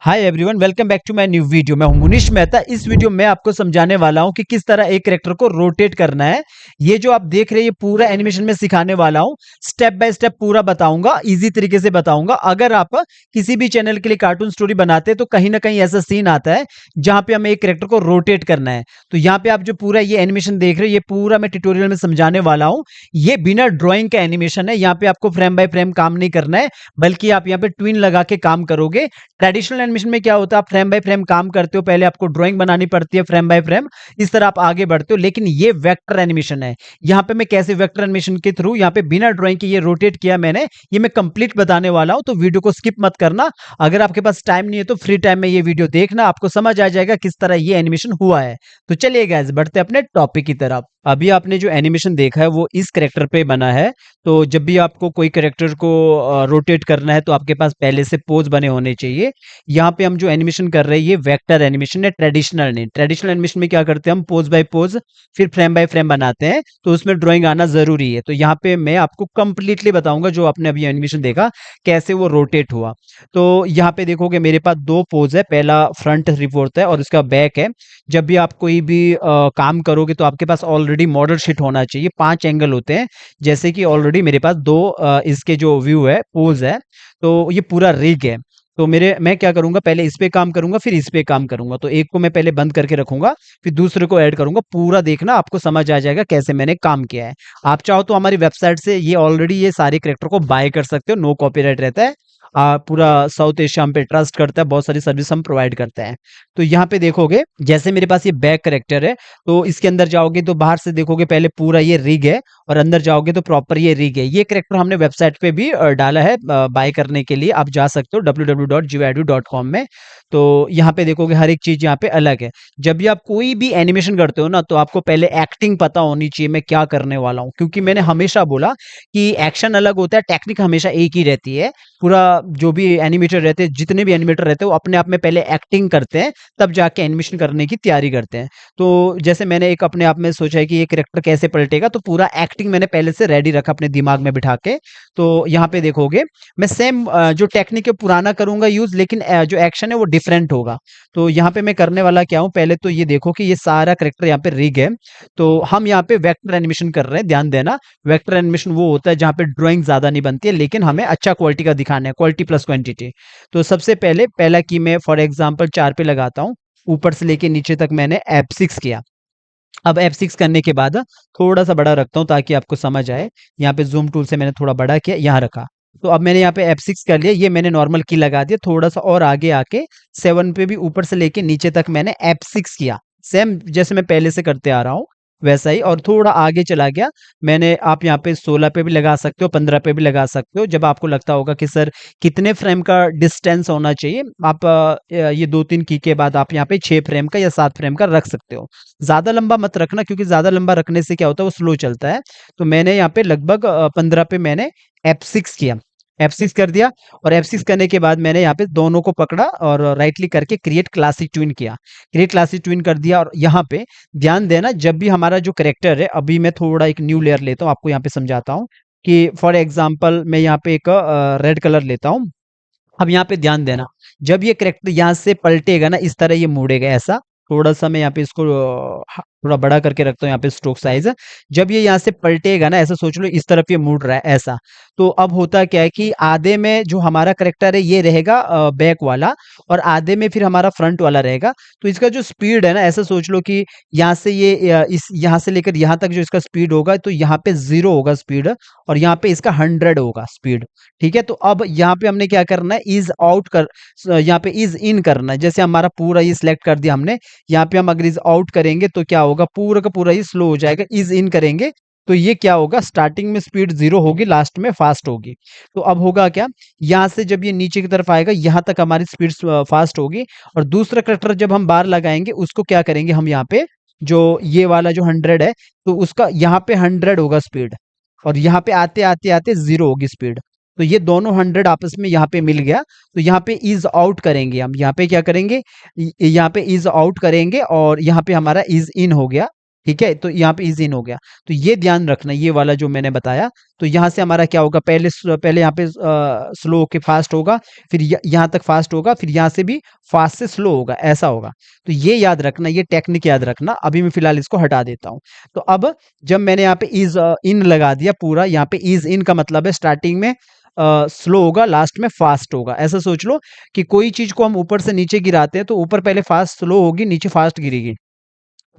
Hi everyone, welcome back to my new video. मैं हूं मुनीश मेहता। इस वीडियो में आपको समझाने वाला हूं कि किस तरह एक कैरेक्टर को रोटेट करना है। ये जो आप देख रहे हैं ये पूरा एनिमेशन में सिखाने वाला हूं। स्टेप बाय स्टेप पूरा बताऊंगा, इजी तरीके से बताऊंगा। अगर आप किसी भी चैनल के लिए कार्टून स्टोरी बनाते हैं तो कहीं ना कहीं ऐसा सीन आता है जहां पे हमें एक कैरेक्टर को रोटेट करना है। तो यहाँ पे आप जो पूरा ये एनिमेशन देख रहे हैं ये पूरा मैं ट्यूटोरियल में समझाने वाला हूँ। ये बिना ड्रॉइंग का एनिमेशन है। यहाँ पे आपको फ्रेम बाय फ्रेम काम नहीं करना है, बल्कि आप यहाँ पे ट्विन लगा के काम करोगे। ट्रेडिशनल एनिमेशन में क्या होता है, आप फ्रेम बाय फ्रेम काम करते हो, पहले आपको ड्राइंग बनानी पड़ती है फ्रेम बाय फ्रेम, इस तरह आप आगे बढ़ते हो। लेकिन ये वेक्टर एनिमेशन है। यहाँ पे मैं कैसे वेक्टर एनिमेशन के थ्रू यहाँ पे बिना ड्राइंग के ये रोटेट किया मैंने, ये मैं कंप्लीट बताने वाला हूं। तो वीडियो को स्किप मत करना। अगर आपके पास टाइम नहीं है तो फ्री टाइम में ये वीडियो देखना, आपको समझ आ जाएगा किस तरह ये एनिमेशन हुआ है। तो चलिए गाइस, बढ़ते अपने टॉपिक की तरफ। अभी आपने जो एनिमेशन देखा है वो इस करेक्टर पे बना है। तो जब भी आपको कोई करेक्टर को रोटेट करना है तो आपके पास पहले से पोज बने होने चाहिए। यहाँ पे हम जो एनिमेशन कर रहे हैं ये वेक्टर एनिमेशन है, ट्रेडिशनल नहीं। ट्रेडिशनल एनिमेशन में क्या करते हैं, हम पोज बाय पोज फिर फ्रेम बाय फ्रेम बनाते हैं, तो उसमें ड्राइंग आना जरूरी है। तो यहाँ पे मैं आपको कंप्लीटली बताऊंगा जो आपने अभी एनिमेशन देखा कैसे वो रोटेट हुआ। तो यहाँ पे देखोगे मेरे पास दो पोज है, पहला फ्रंट रिपोर्ट है और उसका बैक है। जब भी आप कोई भी काम करोगे तो आपके पास ऑलरेडी मॉडल शीट होना चाहिए। 5 एंगल होते हैं, जैसे कि ऑलरेडी मेरे पास दो इसके जो व्यू है, पोज है। तो ये पूरा रिग है। तो मैं क्या करूंगा, पहले इस पे काम करूंगा फिर इस पे काम करूंगा। तो एक को मैं पहले बंद करके रखूंगा, फिर दूसरे को ऐड करूंगा। पूरा देखना, आपको समझ आ जाएगा कैसे मैंने काम किया है। आप चाहो तो हमारी वेबसाइट से ये ऑलरेडी ये सारे कैरेक्टर को बाय कर सकते हो, नो कॉपीराइट रहता है। पूरा साउथ एशिया हम पे ट्रस्ट करता है, बहुत सारी सर्विस हम प्रोवाइड करते हैं। तो यहाँ पे देखोगे जैसे मेरे पास ये बैक करेक्टर है, तो इसके अंदर जाओगे तो बाहर से देखोगे पहले पूरा ये रिग है, और अंदर जाओगे तो प्रॉपर ये रिग है। ये करेक्टर हमने वेबसाइट पे भी डाला है बाय करने के लिए, आप जा सकते हो www.gidu.com में। तो यहाँ पे देखोगे हर एक चीज यहाँ पे अलग है। जब भी आप कोई भी एनिमेशन करते हो ना, तो आपको पहले एक्टिंग पता होनी चाहिए मैं क्या करने वाला हूँ, क्योंकि मैंने हमेशा बोला कि एक्शन अलग होता है, टेक्निक हमेशा एक ही रहती है। पूरा जो भी एनिमेटर रहते हैं, जितने भी एनिमेटर रहते हैं, वो अपने आप में पहले एक्टिंग करते हैं, तब जाके एनिमेशन करने की तैयारी करते हैं। तो जैसे मैंने एक अपने आप में सोचा है कि ये कैरेक्टर कैसे पलटेगा, तो पूरा एक्टिंग मैंने पहले से रेडी रखा अपने दिमाग में बिठा के। तो यहाँ पे देखोगे मैं सेम जो टेक्निक है पुराना करूंगा यूज, लेकिन जो एक्शन है वो डिफरेंट होगा। तो यहाँ पे मैं करने वाला क्या हूँ, पहले तो ये देखो कि ये सारा कैरेक्टर यहाँ पे रिग है। तो हम यहाँ पे वेक्टर एनिमेशन कर रहे हैं, ध्यान देना। वेक्टर एनिमेशन वो होता है जहाँ पे ड्राइंग ज्यादा नहीं बनती है, लेकिन हमें अच्छा क्वालिटी का दिखाना है, क्वालिटी प्लस क्वांटिटी। तो सबसे पहले पहला की मैं फॉर एग्जांपल 4 पे लगाता हूँ, ऊपर से लेके नीचे तक मैंने F6 किया। अब F6 करने के बाद थोड़ा सा बड़ा रखता हूँ ताकि आपको समझ आए। यहाँ पे जूम टूल से मैंने थोड़ा बड़ा किया, यहाँ रखा। तो अब मैंने यहाँ पे F6 कर लिया, ये मैंने नॉर्मल की लगा दिया। थोड़ा सा और आगे आके 7 पे भी ऊपर से लेके नीचे तक मैंने F6 किया, सेम जैसे मैं पहले से करते आ रहा हूँ वैसा ही। और थोड़ा आगे चला गया मैंने, आप यहाँ पे 16 पे भी लगा सकते हो, 15 पे भी लगा सकते हो, जब आपको लगता होगा कि सर कितने फ्रेम का डिस्टेंस होना चाहिए। आप ये 2-3 की के बाद आप यहाँ पे 6 फ्रेम का या 7 फ्रेम का रख सकते हो। ज्यादा लंबा मत रखना, क्योंकि ज्यादा लंबा रखने से क्या होता है वो स्लो चलता है। तो मैंने यहाँ पे लगभग 15 पे मैंने F6 किया, F6 कर दिया। और F6 करने के बाद मैंने यहाँ पे दोनों को पकड़ा और राइट क्लिक करके क्रिएट क्लासिक ट्विन किया, क्रिएट क्लासिक ट्विन कर दिया। और यहाँ पे ध्यान देना, जब भी हमारा जो करेक्टर है, अभी मैं थोड़ा एक न्यू लेयर लेता हूँ, आपको यहाँ पे समझाता हूँ कि फॉर एग्जाम्पल मैं यहाँ पे एक रेड कलर लेता हूँ। अब यहाँ पे ध्यान देना, जब ये करेक्टर यहाँ से पलटेगा ना, इस तरह ये मुड़ेगा ऐसा। थोड़ा सा मैं यहाँ पे इसको थोड़ा बड़ा करके रखता हूँ, यहाँ पे स्ट्रोक साइज। जब ये यहाँ से पलटेगा ना, ऐसा सोच लो इस तरफ ये मुड़ रहा है ऐसा। तो अब होता क्या है कि आधे में जो हमारा करेक्टर है ये रहेगा बैक वाला, और आधे में फिर हमारा फ्रंट वाला रहेगा। तो इसका जो स्पीड है ना, ऐसा सोच लो कि यहाँ से ये इस यहाँ से लेकर यहाँ तक जो इसका स्पीड होगा, तो यहाँ पे 0 होगा स्पीड, और यहाँ पे इसका 100 होगा स्पीड। ठीक है, तो अब यहाँ पे हमने क्या करना है, इज आउट कर, यहाँ पे इज इन करना है। जैसे हमारा पूरा ये सिलेक्ट कर दिया हमने, यहाँ पे हम अगर इज आउट करेंगे तो क्या होगा, पूरा का पूरा ही स्लो हो जाएगा। इज इन करेंगे तो ये क्या होगा, स्टार्टिंग में स्पीड 0 होगी, लास्ट में फास्ट होगी। तो अब होगा क्या, यहाँ से जब ये नीचे की तरफ आएगा यहाँ तक हमारी स्पीड फास्ट होगी। और दूसरा करेक्टर जब हम बार लगाएंगे उसको क्या करेंगे, हम यहाँ पे जो ये वाला जो 100 है, तो उसका यहाँ पे 100 होगा स्पीड, और यहाँ पे आते आते आते 0 होगी स्पीड। तो ये दोनों 100 आपस में यहाँ पे मिल गया। तो यहाँ पे इज आउट करेंगे हम, यहाँ पे क्या करेंगे, यहाँ पे इज आउट करेंगे, और यहाँ पे हमारा इज इन हो गया। ठीक है, तो यहाँ पे इज इन हो गया। तो ये ध्यान रखना, ये वाला जो मैंने बताया। तो यहाँ से हमारा क्या होगा, पहले यहाँ पे स्लो होके फास्ट होगा, फिर यहाँ तक फास्ट होगा, फिर यहाँ से भी फास्ट से स्लो होगा, ऐसा होगा। तो ये याद रखना, ये टेक्निक याद रखना। अभी मैं फिलहाल इसको हटा देता हूँ। तो अब जब मैंने यहाँ पे इज इन लगा दिया पूरा, यहाँ पे इज इन का मतलब है स्टार्टिंग में स्लो होगा, लास्ट में फास्ट होगा। ऐसा सोच लो कि कोई चीज को हम ऊपर से नीचे गिराते हैं तो ऊपर पहले फास्ट स्लो होगी, नीचे फास्ट गिरेगी।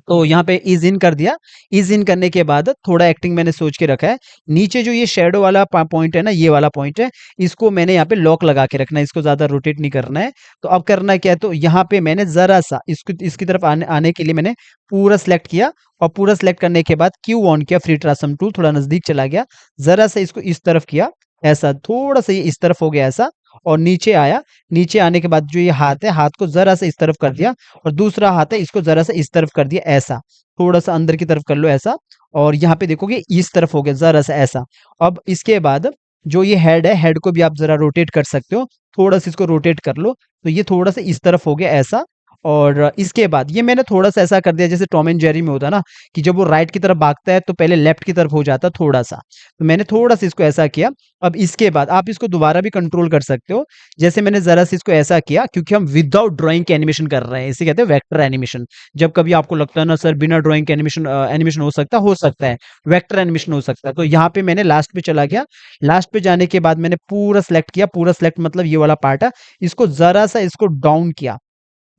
तो यहाँ पे इज इन कर दिया। इज इन करने के बाद थोड़ा एक्टिंग मैंने सोच के रखा है। नीचे जो ये शेडो वाला पॉइंट है ना, ये वाला पॉइंट है, इसको मैंने यहाँ पे लॉक लगा के रखना है, इसको ज्यादा रोटेट नहीं करना है। तो अब करना क्या है, तो यहाँ पे मैंने जरा सा इसको इसकी तरफ आने के लिए मैंने पूरा सेलेक्ट किया, और पूरा सेलेक्ट करने के बाद क्यू ऑन किया, फ्री ट्रांसफॉर्म टूल, थोड़ा नजदीक चला गया, जरा सा इसको इस तरफ किया, ऐसा थोड़ा सा ये इस तरफ हो गया ऐसा, और नीचे आया। नीचे आने के बाद जो ये हाथ है, हाथ को जरा सा इस तरफ कर दिया, और दूसरा हाथ है इसको जरा सा इस तरफ कर दिया, ऐसा थोड़ा सा अंदर की तरफ कर लो ऐसा। और यहाँ पे देखोगे इस तरफ हो गया जरा सा ऐसा। अब इसके बाद जो ये हेड है, हेड को भी आप जरा रोटेट कर सकते हो, थोड़ा सा इसको रोटेट कर लो, तो ये थोड़ा सा इस तरफ हो गया ऐसा। और इसके बाद ये मैंने थोड़ा सा ऐसा कर दिया जैसे टॉम एंड जेरी में होता है ना, कि जब वो राइट की तरफ भागता है तो पहले लेफ्ट की तरफ हो जाता है थोड़ा सा। तो मैंने थोड़ा सा इसको ऐसा किया। अब इसके बाद आप इसको दोबारा भी कंट्रोल कर सकते हो, जैसे मैंने जरा सा इसको ऐसा किया, क्योंकि हम विदाउट ड्राइंग के एनिमेशन कर रहे हैं, इसे कहते हैं वेक्टर एनिमेशन। जब कभी आपको लगता है ना सर बिना ड्राइंग के एनिमेशन एनिमेशन हो सकता है, वेक्टर एनिमेशन हो सकता है, तो यहाँ पे मैंने लास्ट पे चला गया। लास्ट पे जाने के बाद मैंने पूरा सेलेक्ट किया, पूरा सेलेक्ट मतलब ये वाला पार्ट है, इसको जरा सा इसको डाउन किया,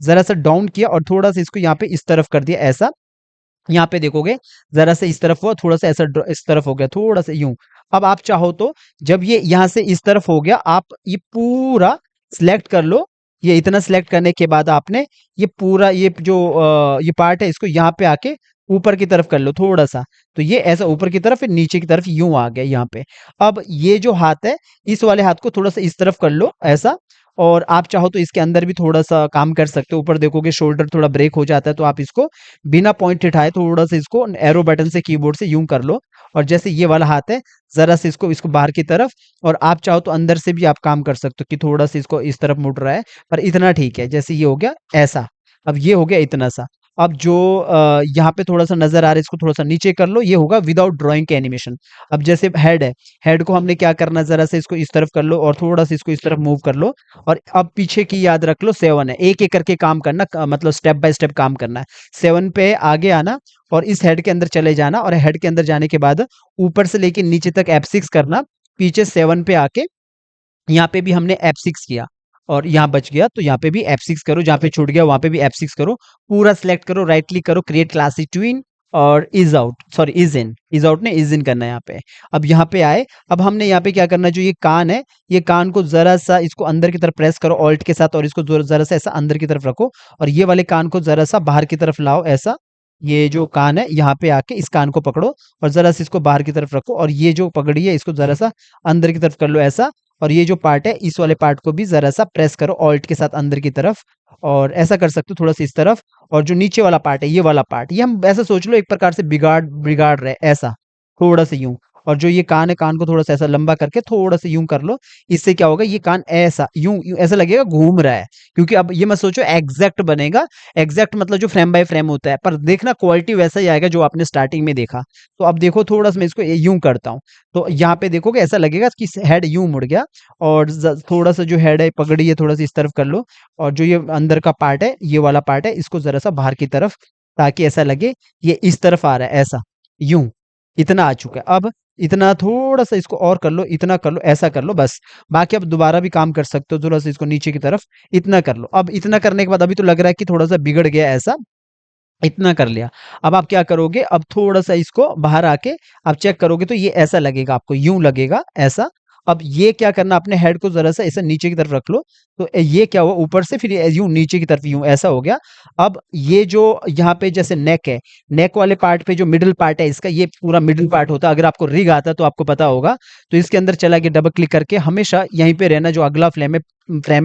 जरा सा डाउन किया, और थोड़ा सा इसको यहाँ पे इस तरफ कर दिया ऐसा। यहाँ पे देखोगे जरा सा इस तरफ हुआ, थोड़ा सा ऐसा इस तरफ हो गया, थोड़ा सा यूं। अब आप चाहो तो जब ये यहाँ से इस तरफ हो गया, आप ये पूरा सिलेक्ट कर लो। ये इतना सिलेक्ट करने के बाद आपने ये पूरा ये जो ये पार्ट है, इसको यहाँ पे आके ऊपर की तरफ कर लो थोड़ा सा। तो ये ऐसा ऊपर की तरफ, फिर नीचे की तरफ यूं आ गया यहाँ पे। अब ये जो हाथ है, इस वाले हाथ को थोड़ा सा इस तरफ कर लो ऐसा। और आप चाहो तो इसके अंदर भी थोड़ा सा काम कर सकते हो। ऊपर देखोगे शोल्डर थोड़ा ब्रेक हो जाता है, तो आप इसको बिना पॉइंट उठाए थोड़ा सा इसको एरो बटन से कीबोर्ड से यूं कर लो। और जैसे ये वाला हाथ है, जरा से इसको इसको बाहर की तरफ, और आप चाहो तो अंदर से भी आप काम कर सकते हो कि थोड़ा सा इसको इस तरफ मुड़ रहा है, पर इतना ठीक है। जैसे ये हो गया ऐसा, अब ये हो गया इतना सा। अब जो यहाँ पे थोड़ा सा नजर आ रहा है, इसको थोड़ा सा नीचे कर लो, ये होगा विदाउट ड्राइंग के एनिमेशन। अब जैसे हेड है, हेड को हमने क्या करना, जरा से इसको इस तरफ कर लो, और थोड़ा सा इसको इस तरफ मूव कर लो। और अब पीछे की याद रख लो, 7 है, एक एक करके काम करना, मतलब स्टेप बाय स्टेप काम करना है। 7 पे आगे आना, और इस हेड के अंदर चले जाना, और हेड के अंदर जाने के बाद ऊपर से लेके नीचे तक F6 करना। पीछे 7 पे आके यहाँ पे भी हमने F6 किया, और यहाँ बच गया, तो यहाँ पे भी F6 करो, जहाँ पे छूट गया वहां पे भी F6 करो। पूरा सिलेक्ट करो, राइट क्लिक करो, क्रिएट क्लासिक ट्विन, और is out, sorry is out ने इज इन करना है यहाँ पे। अब यहाँ पे आए, अब हमने यहाँ पे क्या करना है, जो ये कान है, ये कान को जरा सा इसको अंदर की तरफ प्रेस करो ऑल्ट के साथ, और इसको जरा सा ऐसा अंदर की तरफ रखो, और ये वाले कान को जरा सा बाहर की तरफ लाओ ऐसा। ये जो कान है, यहाँ पे आके इस कान को पकड़ो, और जरा सा इसको बाहर की तरफ रखो, और ये जो पगड़ी है इसको जरा सा अंदर की तरफ कर लो ऐसा। और ये जो पार्ट है, इस वाले पार्ट को भी जरा सा प्रेस करो ऑल्ट के साथ अंदर की तरफ, और ऐसा कर सकते हो थोड़ा सा इस तरफ। और जो नीचे वाला पार्ट है, ये वाला पार्ट, ये हम ऐसा सोच लो एक प्रकार से बिगाड़ बिगाड़ रहे ऐसा, थोड़ा सा यूं। और जो ये कान है, कान को थोड़ा सा ऐसा लंबा करके थोड़ा सा यूं कर लो। इससे क्या होगा, ये कान ऐसा यूं यूं ऐसा लगेगा घूम रहा है, क्योंकि अब ये मत सोचो एग्जैक्ट बनेगा। एग्जैक्ट मतलब जो फ्रेम बाय फ्रेम होता है, पर देखना क्वालिटी वैसा ही आएगा जो आपने स्टार्टिंग में देखा। तो अब देखो थोड़ा सा मैं इसको यूं करता हूँ, तो यहाँ पे देखोगे ऐसा लगेगा कि हेड यूं मुड़ गया। और थोड़ा सा जो हेड है, पगड़ी है, थोड़ा सा इस तरफ कर लो। और जो ये अंदर का पार्ट है, ये वाला पार्ट है, इसको जरा सा बाहर की तरफ, ताकि ऐसा लगे ये इस तरफ आ रहा है ऐसा, यूं। इतना आ चुका है। अब इतना थोड़ा सा इसको और कर लो, इतना कर लो, ऐसा कर लो बस। बाकी अब दोबारा भी काम कर सकते हो, थोड़ा सा इसको नीचे की तरफ इतना कर लो। अब इतना करने के बाद अभी तो लग रहा है कि थोड़ा सा बिगड़ गया ऐसा, इतना कर लिया। अब आप क्या करोगे, अब थोड़ा सा इसको बाहर आके आप चेक करोगे, तो ये ऐसा लगेगा, आपको यूं लगेगा ऐसा। अब ये क्या करना, अपने हेड को जरा सा ऐसा नीचे की तरफ रख लो, तो ये क्या हुआ, ऊपर से फिर यूं नीचे की तरफ यूं ऐसा हो गया। अब ये जो यहाँ पे जैसे नेक है, नेक वाले पार्ट पे जो मिडिल पार्ट है इसका, ये पूरा मिडिल पार्ट होता है। अगर आपको रिग आता है तो आपको पता होगा। तो इसके अंदर चला गया, डबल क्लिक करके हमेशा यहीं पे रहना, जो अगला फ्रेम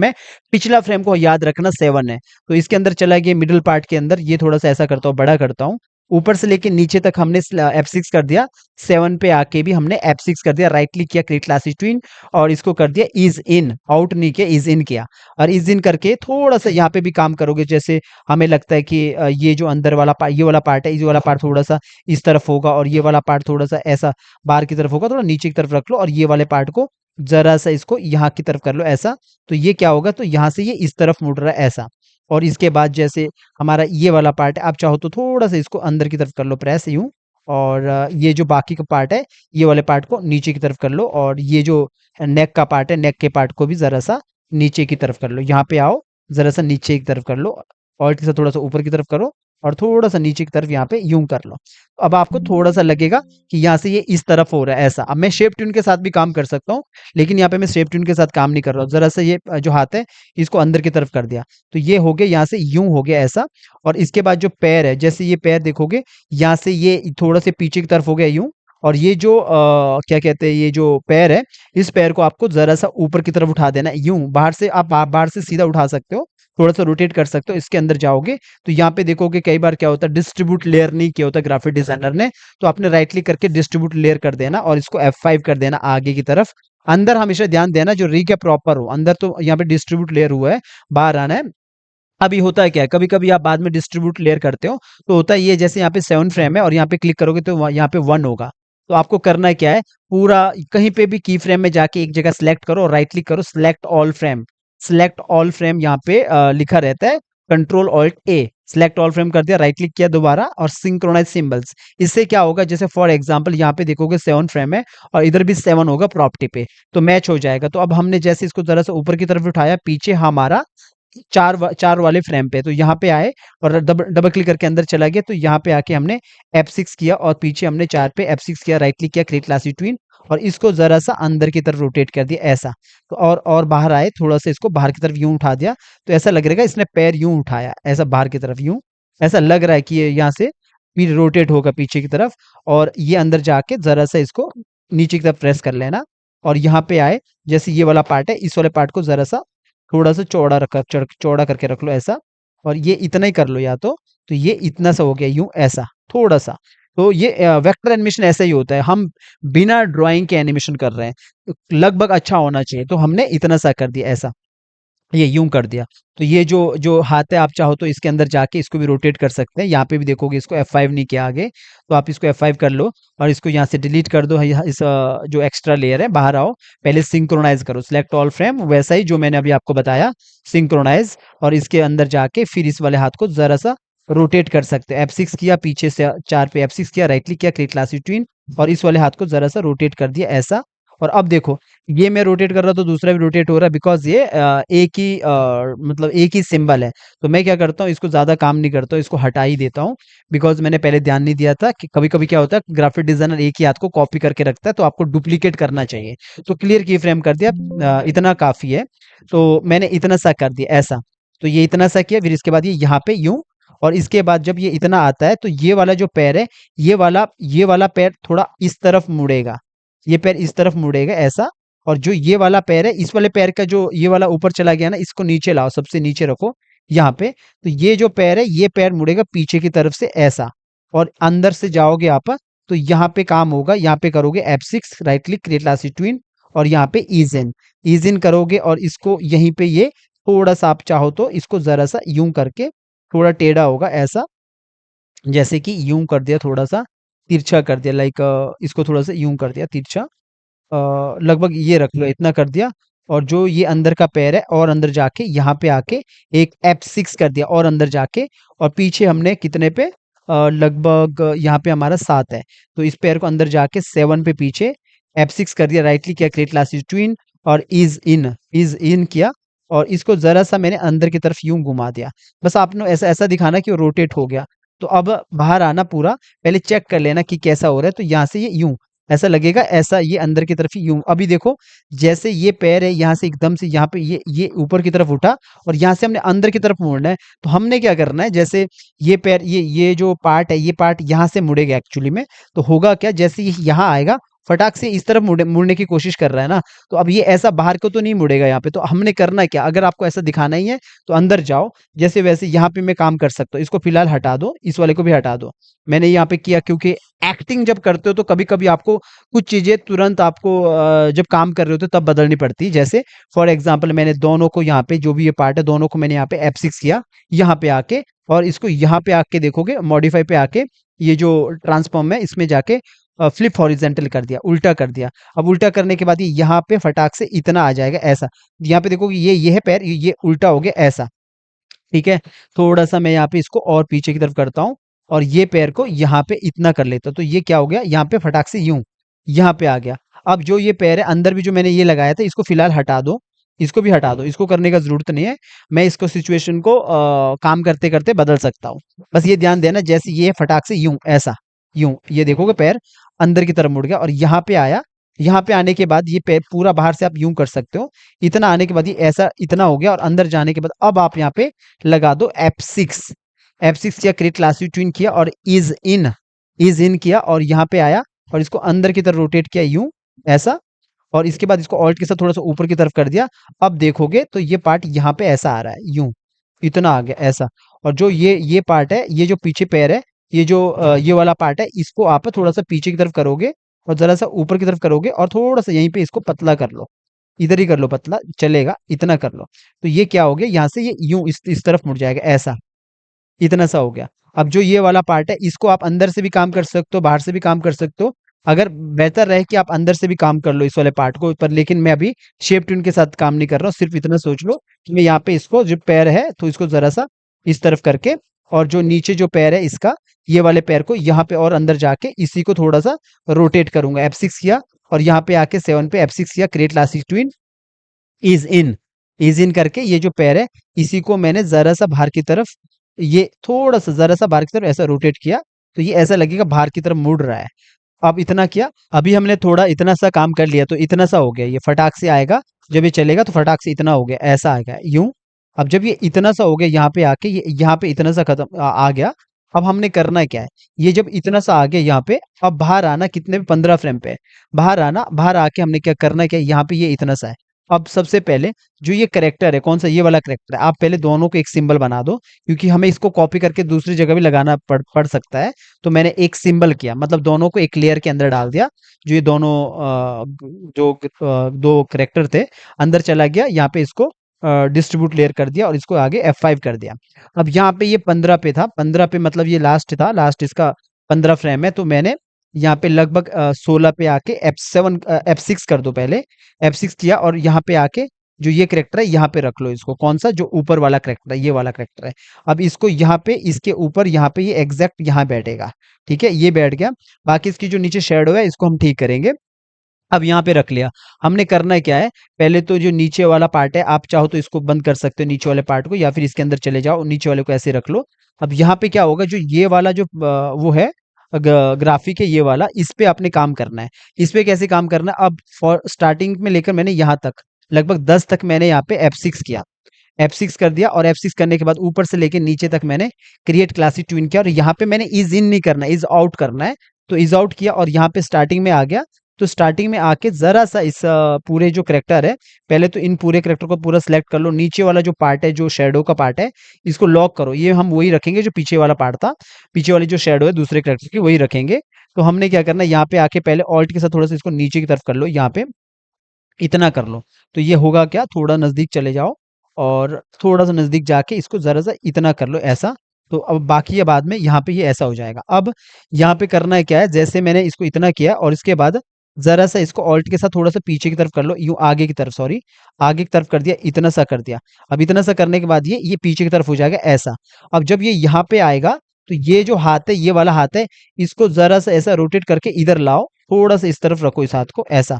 है, पिछला फ्रेम को याद रखना 7 है। तो इसके अंदर चला गया मिडिल पार्ट के अंदर, ये थोड़ा सा ऐसा करता हूँ, बड़ा करता हूँ, ऊपर से लेके नीचे तक हमने F6 कर दिया, 7 पे आके भी हमने F6 कर दिया, राइट क्लिक किया क्रिएट क्लास ट्विन और इसको कर दिया इज इन, आउट नहीं किया, इज इन किया। और इज इन करके थोड़ा सा यहाँ पे भी काम करोगे, जैसे हमें लगता है कि ये जो अंदर वाला ये वाला पार्ट है, ये वाला पार्ट थोड़ा सा इस तरफ होगा और ये वाला पार्ट थोड़ा सा ऐसा बाहर की तरफ होगा, थोड़ा नीचे की तरफ रख लो और ये वाले पार्ट को जरा सा इसको यहाँ की तरफ कर लो ऐसा। तो ये क्या होगा, तो यहाँ से ये इस तरफ मुड़ रहा है ऐसा। और इसके बाद जैसे हमारा ये वाला पार्ट है, आप चाहो तो थोड़ा सा इसको अंदर की तरफ कर लो प्रेस यूं। और ये जो बाकी का पार्ट है, ये वाले पार्ट को नीचे की तरफ कर लो। और ये जो नेक का पार्ट है, नेक के पार्ट को भी जरा सा नीचे की तरफ कर लो। यहाँ पे आओ, जरा सा नीचे की तरफ कर लो, और के साथ थोड़ा सा ऊपर की तरफ करो और थोड़ा सा नीचे की तरफ यहाँ पे यूं कर लो। तो अब आपको थोड़ा सा लगेगा कि यहाँ से ये इस तरफ हो रहा है ऐसा। अब मैं शेप ट्यून के साथ भी काम कर सकता हूँ, लेकिन यहाँ पे मैं शेप ट्यून के साथ काम नहीं कर रहा हूँ। जरा सा ये जो हाथ है इसको अंदर की तरफ कर दिया, तो ये हो गया, यहाँ से यूं हो गया ऐसा। और इसके बाद जो पैर है, जैसे ये पैर देखोगे, यहाँ से ये थोड़ा से पीछे की तरफ हो गया यूं। और ये जो क्या कहते हैं, ये जो पैर है, इस पैर को आपको जरा सा ऊपर की तरफ उठा देना है यूं। बाहर से आप बाहर से सीधा उठा सकते हो, थोड़ा सा रोटेट कर सकते हो। इसके अंदर जाओगे तो यहाँ पे देखोगे कई बार क्या होता है, डिस्ट्रीब्यूट लेयर नहीं किया होता ग्राफिक डिजाइनर ने, तो आपने राइट क्लिक करके डिस्ट्रीब्यूट लेयर कर देना और इसको F5 कर देना आगे की तरफ। अंदर हमेशा ध्यान देना जो रीक है प्रॉपर हो अंदर, तो यहाँ पे डिस्ट्रीब्यूट लेयर हुआ है, बाहर आना है। अभी होता है क्या है, कभी कभी आप बाद में डिस्ट्रीब्यूट लेयर करते हो तो होता है ये, जैसे यहाँ पे 7 फ्रेम है और यहाँ पे क्लिक करोगे तो यहाँ पे 1 होगा। तो आपको करना है क्या है, पूरा कहीं पे भी की फ्रेम में जाके एक जगह सिलेक्ट करो और राइट क्लिक करो, select all frame. Select all frame यहाँ पे लिखा रहता है, कंट्रोल ऑल्ट ए, सिलेक्ट ऑल फ्रेम कर दिया, राइट क्लिक किया दोबारा और सिंक्रोनाइज सिंबल्स। इससे क्या होगा, जैसे फॉर एग्जांपल यहाँ पे देखोगे 7 फ्रेम है और इधर भी 7 होगा प्रॉपर्टी पे, तो मैच हो जाएगा। तो अब हमने जैसे इसको जरा सा ऊपर की तरफ उठाया, पीछे हमारा चार वाले फ्रेम पे, तो यहाँ पे आए और डबल क्लिक करके अंदर चला गया, तो यहाँ पे आके हमने F6 किया और पीछे हमने 4 पे F6 किया, राइट क्लिक किया क्रिएट क्लास ट्विन और इसको जरा सा अंदर की तरफ रोटेट कर दिया ऐसा। तो और बाहर आए, थोड़ा सा इसको बाहर की तरफ यूं उठा दिया, तो ऐसा लग रहेगा इसने पैर यूं उठाया ऐसा बाहर की तरफ यूं, ऐसा लग रहा है कि ये यहाँ से फिर रोटेट होगा पीछे की तरफ। और ये अंदर जाके जरा सा इसको नीचे की तरफ प्रेस कर लेना और यहाँ पे आए, जैसे ये वाला पार्ट है, इस वाले पार्ट को जरा सा थोड़ा सा चौड़ा करके रख लो ऐसा। और ये इतना ही कर लो, या तो ये इतना सा हो गया यूं ऐसा थोड़ा सा। तो ये वेक्टर एनिमेशन ऐसा ही होता है, हम बिना ड्राइंग के एनिमेशन कर रहे हैं, तो लगभग अच्छा होना चाहिए, तो हमने इतना सा कर दिया ऐसा, ये यूं कर दिया। तो ये जो जो हाथ है, आप चाहो तो इसके अंदर जाके इसको भी रोटेट कर सकते हैं। यहाँ पे भी देखोगे इसको F5 नहीं किया आगे, तो आप इसको F5 कर लो और इसको यहाँ से डिलीट कर दो। इस जो एक्स्ट्रा लेयर है, बाहर आओ, पहले सिंक्रोनाइज करो, सिलेक्ट ऑल फ्रेम, वैसा ही जो मैंने अभी आपको बताया, सिंक्रोनाइज। और इसके अंदर जाके फिर इस वाले हाथ को जरा सा रोटेट कर सकते हैं, F6 किया, पीछे से 4 पे F6 किया, राइट क्लिक किया क्रिएट क्लास ट्विन और इस वाले हाथ को जरा सा रोटेट कर दिया ऐसा। और अब देखो, ये मैं रोटेट कर रहा हूं तो दूसरा भी रोटेट हो रहा है, बिकॉज ये एक ही मतलब एक ही सिंबल है। तो मैं क्या करता हूँ, इसको ज्यादा काम नहीं करता हूँ, इसको हटा ही देता हूँ, बिकॉज मैंने पहले ध्यान नहीं दिया था कि कभी कभी क्या होता है, ग्राफिक डिजाइनर एक ही हाथ को कॉपी करके रखता है, तो आपको डुप्लीकेट करना चाहिए। तो क्लियर की फ्रेम कर दिया, इतना काफी है, तो मैंने इतना सा कर दिया ऐसा। तो ये इतना सा किया, फिर इसके बाद ये यहाँ पे यूं। और इसके बाद जब ये इतना आता है, तो ये वाला जो पैर है, ये वाला पैर थोड़ा इस तरफ मुड़ेगा, ये पैर इस तरफ मुड़ेगा ऐसा। और जो ये वाला पैर है, इस वाले पैर का जो ये वाला ऊपर चला गया ना, इसको नीचे लाओ, सबसे नीचे रखो यहाँ पे। तो ये जो पैर है, ये पैर मुड़ेगा पीछे की तरफ से ऐसा। और अंदर से जाओगे आप, तो यहाँ पे काम होगा, यहाँ पे करोगे F6, right click create class twin और यहाँ पे ईज इन करोगे और इसको यहीं पे ये थोड़ा सा, आप चाहो तो इसको जरा सा यूं करके, थोड़ा टेढ़ा होगा ऐसा, जैसे कि यूं कर दिया, थोड़ा सा तिरछा कर दिया, लाइक इसको थोड़ा सा यूं कर दिया तिरछा, लगभग ये रख लो, इतना कर दिया। और जो ये अंदर का पैर है, और अंदर जाके यहाँ पे आके एक F6 कर दिया और अंदर जाके, और पीछे हमने कितने पे, लगभग यहाँ पे हमारा 7 है, तो इस पैर को अंदर जाके 7 पे पीछे F6 कर दिया, राइट क्लिक किया क्रिएट क्लास ट्विन और इज इन किया। और इसको जरा सा मैंने अंदर की तरफ यूं घुमा दिया, बस आपने ऐसा ऐसा दिखाना कि वो रोटेट हो गया। तो अब बाहर आना पूरा, पहले चेक कर लेना कि कैसा हो रहा है। तो यहाँ से ये यूं ऐसा लगेगा, ऐसा ये अंदर की तरफ ही यूं। अभी देखो, जैसे ये पैर है, यहाँ से एकदम से यहाँ पे ये ऊपर की तरफ उठा और यहाँ से हमने अंदर की तरफ मोड़ना है। तो हमने क्या करना है, जैसे ये पैर, ये जो पार्ट है, ये पार्ट यहाँ से मुड़ेगा एक्चुअली में। तो होगा क्या, जैसे ये यहाँ आएगा, फटाक से इस तरफ मुड़ने की कोशिश कर रहा है ना, तो अब ये ऐसा बाहर को तो नहीं मुड़ेगा यहाँ पे। तो हमने करना है क्या, अगर आपको ऐसा दिखाना ही है तो अंदर जाओ, जैसे वैसे यहाँ पे मैं काम कर सकता हूँ। इसको फिलहाल हटा दो, इस वाले को भी हटा दो। मैंने यहाँ पे किया क्योंकि एक्टिंग जब करते हो तो कभी कभी आपको कुछ चीजें तुरंत आपको जब काम कर रहे होते हो तब बदलनी पड़ती है। जैसे फॉर एग्जाम्पल मैंने दोनों को यहाँ पे जो भी ये पार्ट है दोनों को मैंने यहाँ पे F6 किया यहाँ पे आके, और इसको यहाँ पे आके देखोगे मॉडिफाई पे आके ये जो ट्रांसफॉर्म है इसमें जाके फ्लिप हॉरिजेंटल कर दिया, उल्टा कर दिया। अब उल्टा करने के बाद ये यहाँ पे फटाक से इतना आ जाएगा ऐसा। यहाँ पे देखोगे ये है पैर, ये उल्टा हो गया ऐसा। ठीक है, थोड़ा सा मैं यहाँ पे इसको और पीछे की तरफ करता हूँ और ये पैर को यहाँ पे इतना कर लेता हूँ, तो ये क्या हो गया, यहाँ पे फटाक से यूं यहाँ पे आ गया। अब जो ये पैर है अंदर भी जो मैंने ये लगाया था इसको फिलहाल हटा दो, इसको भी हटा दो, इसको करने का जरूरत नहीं है। मैं इसको सिचुएशन को काम करते करते बदल सकता हूँ। बस ये ध्यान देना, जैसे ये फटाक से यूं ऐसा, यूं ये देखोगे पैर अंदर की तरफ मुड़ गया और यहाँ पे आया। यहाँ पे आने के बाद ये पैर पूरा बाहर से आप यूं कर सकते हो, इतना आने के बाद ये ऐसा इतना हो गया और अंदर जाने के बाद अब आप यहाँ पे लगा दो F6। F6 किया, क्रिएट क्लासिक ट्विन किया और इज इन किया और यहाँ पे आया और इसको अंदर की तरफ रोटेट किया यूं ऐसा, और इसके बाद इसको ऑल्ट के साथ थोड़ा सा ऊपर की तरफ कर दिया। अब देखोगे तो ये पार्ट यहाँ पे ऐसा आ रहा है, यूं इतना आ गया ऐसा। और जो ये पार्ट है, ये जो पीछे पैर है, ये जो ये वाला पार्ट है, इसको आप थोड़ा सा पीछे की तरफ करोगे और जरा सा ऊपर की तरफ करोगे और थोड़ा सा यहीं पे इसको पतला कर लो, इधर ही कर लो, पतला चलेगा, इतना कर लो। तो ये क्या हो गया, यहाँ से ये यूं इस तरफ मुड़ जाएगा ऐसा, इतना सा हो गया। अब जो ये वाला पार्ट है इसको आप अंदर से भी काम कर सकते हो, बाहर से भी काम कर सकते हो। अगर बेहतर रहे कि आप अंदर से भी काम कर लो इस वाले पार्ट को, पर लेकिन मैं अभी शेप ट्यून के साथ काम नहीं कर रहा हूँ। सिर्फ इतना सोच लो कि मैं यहाँ पे इसको जो पैर है तो इसको जरा सा इस तरफ करके, और जो नीचे जो पैर है इसका, ये वाले पैर को यहाँ पे और अंदर जाके इसी को थोड़ा सा रोटेट करूंगा। F6 किया और यहाँ पे आके 7 पे F6 किया, create classic twin, is in, is in करके ये जो पैर है इसी को मैंने जरा सा बाहर की तरफ, ये थोड़ा सा जरा सा बाहर की तरफ ऐसा रोटेट किया, तो ये ऐसा लगेगा बाहर की तरफ मुड़ रहा है। अब इतना किया, अभी हमने थोड़ा इतना सा काम कर लिया तो इतना सा हो गया, ये फटाक से आएगा, जब ये चलेगा तो फटाक से इतना हो गया, ऐसा आएगा यूं। अब जब ये इतना सा हो गया यहाँ पे आके, ये यहाँ पे इतना सा खत्म आ गया। अब हमने करना क्या है, ये जब इतना सा आ गया यहाँ पे, अब बाहर आना कितने पे, 15 फ्रेम पे बाहर आना। बाहर आके हमने क्या करना है, क्या यहाँ पे ये इतना सा है। अब सबसे पहले जो ये करेक्टर है, कौन सा, ये वाला करेक्टर है, आप पहले दोनों को एक सिंबल बना दो, क्योंकि हमें इसको कॉपी करके दूसरी जगह भी लगाना पड़ सकता है। तो मैंने एक सिंबल किया, मतलब दोनों को एक लेयर के अंदर डाल दिया। जो ये दोनों दो करेक्टर थे अंदर चला गया, यहाँ पे इसको डिस्ट्रीब्यूट लेयर कर दिया और इसको आगे F5 कर दिया। अब यहाँ पे ये 15 पे था, 15 पे मतलब ये लास्ट था, लास्ट इसका 15 फ्रेम है, तो मैंने यहाँ पे लगभग 16 पे आके F6 कर दो पहले। F6 किया और यहाँ पे आके जो ये करेक्टर है यहाँ पे रख लो इसको, कौन सा, जो ऊपर वाला करेक्टर है, ये वाला करेक्टर है। अब इसको यहाँ पे, इसके ऊपर यहाँ पे ये एग्जैक्ट यहाँ बैठेगा। ठीक है, ये बैठ गया। बाकी इसकी जो नीचे शेडो है इसको हम ठीक करेंगे। अब यहाँ पे रख लिया। हमने करना है क्या है, पहले तो जो नीचे वाला पार्ट है, आप चाहो तो इसको बंद कर सकते हो नीचे वाले पार्ट को, या फिर इसके अंदर चले जाओ, नीचे वाले को ऐसे रख लो। अब यहाँ पे क्या होगा, जो ये वाला जो वो है ग्राफिक है ये वाला, इस पे आपने काम करना है। इस पे कैसे काम करना है, अब फॉर स्टार्टिंग में लेकर मैंने यहाँ तक लगभग 10 तक मैंने यहाँ पे F6 किया, F6 कर दिया। और F6 करने के बाद ऊपर से लेके नीचे तक मैंने क्रिएट क्लासिक ट्विन किया, और यहाँ पे मैंने इज इन नहीं करना, इज आउट करना है। तो इज आउट किया और यहाँ पे स्टार्टिंग में आ गया। तो स्टार्टिंग में आके जरा सा इस पूरे जो करेक्टर है, पहले तो इन पूरे करेक्टर को पूरा सिलेक्ट कर लो। नीचे वाला जो पार्ट है, जो शेडो का पार्ट है, इसको लॉक करो। ये हम वही रखेंगे जो पीछे वाला पार्ट था, पीछे वाली जो शेडो है दूसरे करेक्टर की, वही रखेंगे। तो हमने क्या करना है, यहाँ पे आके पहले ऑल्ट के साथ थोड़ा सा इसको नीचे की तरफ कर लो, यहाँ पे इतना कर लो। तो ये होगा क्या, थोड़ा नजदीक चले जाओ और थोड़ा सा नजदीक जाके इसको जरा सा इतना कर लो ऐसा। तो अब बाकी ये बाद में यहाँ पे ये ऐसा हो जाएगा। अब यहाँ पे करना है क्या है, जैसे मैंने इसको इतना किया और इसके बाद जरा सा इसको ऑल्ट के साथ थोड़ा सा पीछे की तरफ कर लो, यूं आगे की तरफ, सॉरी आगे की तरफ कर दिया, इतना सा कर दिया। अब इतना सा करने के बाद ये पीछे की तरफ हो जाएगा ऐसा। अब जब ये यहाँ पे आएगा तो ये जो हाथ है, ये वाला हाथ है, इसको जरा सा ऐसा रोटेट करके इधर लाओ, थोड़ा सा इस तरफ रखो इस हाथ को ऐसा।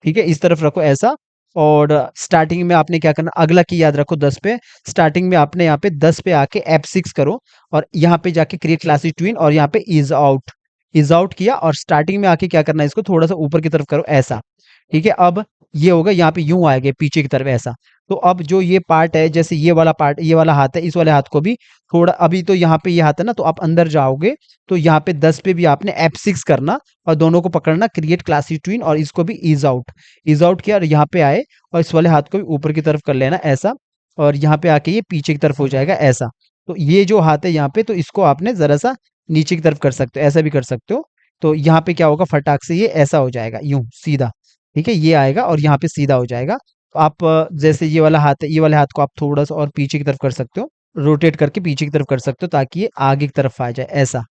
ठीक है, इस तरफ रखो ऐसा। और स्टार्टिंग में आपने क्या करना, अगला की याद रखो 10 पे। स्टार्टिंग में आपने यहाँ पे 10 पे आके F6 करो और यहाँ पे जाके क्रिएट क्लासिक ट्विन और यहाँ पे इज आउट किया और स्टार्टिंग में आके क्या करना है, इसको थोड़ा सा ऊपर की तरफ करो ऐसा। ठीक है, अब ये होगा, यहाँ पे यूं आएगा पीछे की तरफ ऐसा। तो अब जो ये पार्ट है, जैसे ये वाला पार्ट, ये वाला हाथ है, इस वाले हाथ को भी थोड़ा, अभी तो यहाँ पे ये हाथ है ना, तो आप अंदर जाओगे तो यहाँ पे 10 पे भी आपने F6 करना और दोनों को पकड़ना, क्रिएट क्लासिक ट्विन, और इसको भी ईज आउट किया और यहाँ पे आए और इस वाले हाथ को भी ऊपर की तरफ कर लेना ऐसा, और यहाँ पे आके ये पीछे की तरफ हो जाएगा ऐसा। तो ये जो हाथ है यहाँ पे, तो इसको आपने जरा सा नीचे की तरफ कर सकते हो, ऐसा भी कर सकते हो। तो यहाँ पे क्या होगा, फटाक से ये ऐसा हो जाएगा यूं सीधा, ठीक है, ये आएगा और यहाँ पे सीधा हो जाएगा। तो आप जैसे ये वाला हाथ है, ये वाले हाथ को आप थोड़ा सा और पीछे की तरफ कर सकते हो, रोटेट करके पीछे की तरफ कर सकते हो ताकि ये आगे की तरफ आ जाए ऐसा,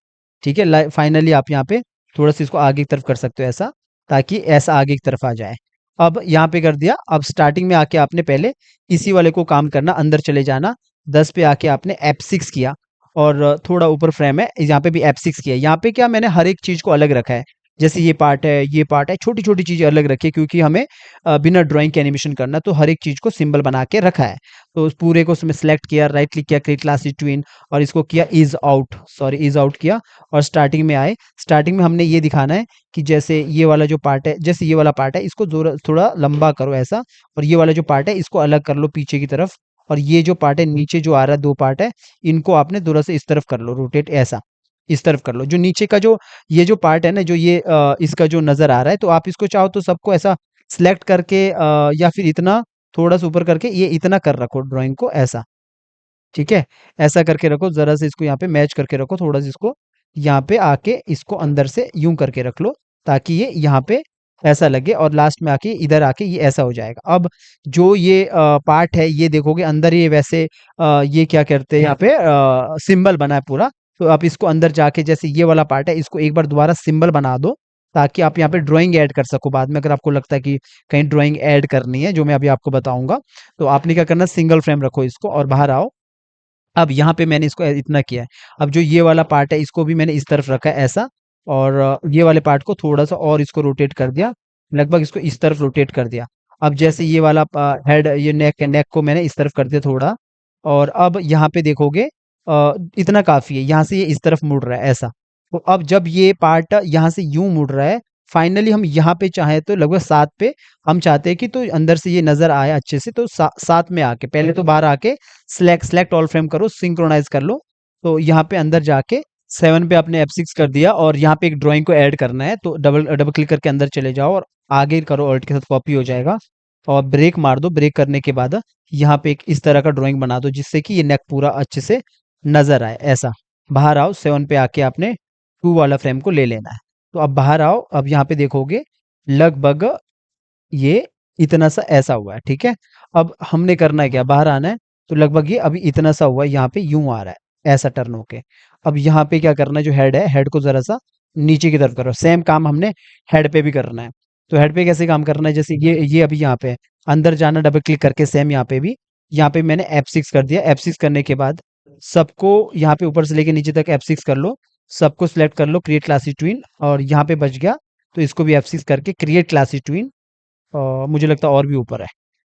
ठीक है। फाइनली आप यहाँ पे थोड़ा सा इसको आगे की तरफ कर सकते हो ऐसा, ताकि ऐसा आगे की तरफ आ जाए। अब यहाँ पे कर दिया। अब स्टार्टिंग में आके आपने पहले इसी वाले को काम करना, अंदर चले जाना, 10 पे आके आपने F6 किया और थोड़ा ऊपर फ्रेम है, यहाँ पे भी F6 किया। यहाँ पे क्या, मैंने हर एक चीज को अलग रखा है, जैसे ये पार्ट है, ये पार्ट है, छोटी छोटी चीजें अलग रखी है क्योंकि हमें बिना ड्राइंग के एनिमेशन करना है, तो हर एक चीज को सिंबल बना के रखा है। तो उस पूरे को उसमें सेलेक्ट किया, राइट क्लिक किया, क्रिएट क्लास ट्विन, और इसको किया इज आउट किया, और स्टार्टिंग में आए। स्टार्टिंग में हमने ये दिखाना है कि जैसे ये वाला जो पार्ट है, जैसे ये वाला पार्ट है, इसको थोड़ा लंबा करो ऐसा, और ये वाला जो पार्ट है इसको अलग कर लो पीछे की तरफ, और ये जो पार्ट है नीचे जो आ रहा है, दो पार्ट है, इनको आपने थोड़ा सा इस तरफ कर लो, रोटेट ऐसा, इस तरफ कर लो। जो नीचे का जो ये जो पार्ट है ना, जो ये इसका जो नजर आ रहा है, तो आप इसको चाहो तो सबको ऐसा सिलेक्ट करके या फिर इतना थोड़ा सा ऊपर करके ये इतना कर रखो ड्राइंग को ऐसा, ठीक है, ऐसा करके रखो, जरा से इसको यहाँ पे मैच करके रखो, थोड़ा सा इसको यहाँ पे आके इसको अंदर से यूं करके रख लो ताकि ये यहाँ पे ऐसा लगे, और लास्ट में आके इधर आके ये ऐसा हो जाएगा। अब जो ये पार्ट है, ये देखोगे अंदर ये वैसे ये क्या करते हैं, यहाँ पे सिंबल बना है पूरा। तो आप इसको अंदर जाके, जैसे ये वाला पार्ट है, इसको एक बार दोबारा सिंबल बना दो ताकि आप यहाँ पे ड्राइंग ऐड कर सको बाद में, अगर आपको लगता है कि कहीं ड्राइंग ऐड करनी है, जो मैं अभी आपको बताऊंगा। तो आपने क्या करना, सिंगल फ्रेम रखो इसको और बाहर आओ। अब यहाँ पे मैंने इसको इतना किया है। अब जो ये वाला पार्ट है, इसको भी मैंने इस तरफ रखा है ऐसा, और ये वाले पार्ट को थोड़ा सा और इसको रोटेट कर दिया, लगभग इसको इस तरफ रोटेट कर दिया। अब जैसे ये वाला हेड, ये नेक को मैंने इस तरफ कर दिया थोड़ा, और अब यहाँ पे देखोगे इतना काफी है, यहाँ से ये इस तरफ मुड़ रहा है ऐसा। तो अब जब ये पार्ट यहाँ से यूं मुड़ रहा है, फाइनली हम यहाँ पे चाहे तो लगभग 7 पे हम चाहते हैं कि तो अंदर से ये नजर आए अच्छे से, तो 7 में आके पहले तो बाहर आके सेलेक्ट ऑल फ्रेम करो, सिंक्रोनाइज कर लो। तो यहाँ पे अंदर जाके 7 पे आपने F6 कर दिया, और यहाँ पे एक ड्राइंग को ऐड करना है, तो डबल डबल क्लिक करके अंदर चले जाओ और आगे करो, ऑल्ट के साथ कॉपी हो जाएगा, और ब्रेक मार दो। ब्रेक करने के बाद यहाँ पे एक इस तरह का ड्राइंग बना दो जिससे कि ये नेक पूरा अच्छे से नजर आए ऐसा। बाहर आओ, 7 पे आके आपने 2 वाला फ्रेम को ले लेना है। तो अब बाहर आओ, अब यहाँ पे देखोगे लगभग ये इतना सा ऐसा हुआ है, ठीक है। अब हमने करना है क्या, बाहर आना है, तो लगभग ये अभी इतना सा हुआ है, यहाँ पे यूं आ रहा है ऐसा टर्न होके। अब यहाँ पे क्या करना है, जो हेड है, हेड को जरा सा नीचे की तरफ करो, सेम काम हमने हेड पे भी करना है। तो हेड पे कैसे काम करना है, जैसे ये अभी यहाँ पे है, अंदर जाना, डबल क्लिक करके सेम यहाँ पे मैंने F6 कर दिया। F6 करने के बाद सबको यहाँ पे ऊपर से लेके नीचे तक F6 कर लो, सबको सिलेक्ट कर लो, क्रिएट क्लासी ट्विन, और यहाँ पे बच गया, तो इसको भी F6 करके क्रिएट क्लासी ट्विन, मुझे लगता है और भी ऊपर है,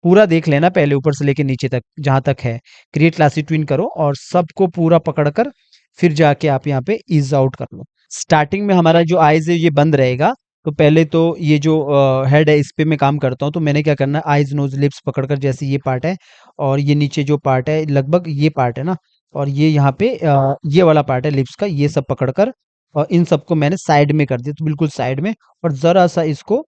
पूरा देख लेना पहले ऊपर से लेके नीचे तक जहां तक है, क्रिएट क्लासी ट्विन करो और सबको पूरा पकड़कर फिर जाके आप यहाँ पे इज आउट कर लो। स्टार्टिंग में हमारा जो आईज है ये बंद रहेगा, तो पहले तो ये जो हेड है इस पे मैं काम करता हूँ। तो मैंने क्या करना है, आईज नोज लिप्स पकड़कर, जैसे ये पार्ट है और ये नीचे जो पार्ट है, लगभग ये पार्ट है ना, और ये यहाँ पे ये वाला पार्ट है लिप्स का, ये सब पकड़कर और इन सबको मैंने साइड में कर दिया, तो बिल्कुल साइड में, और जरा सा इसको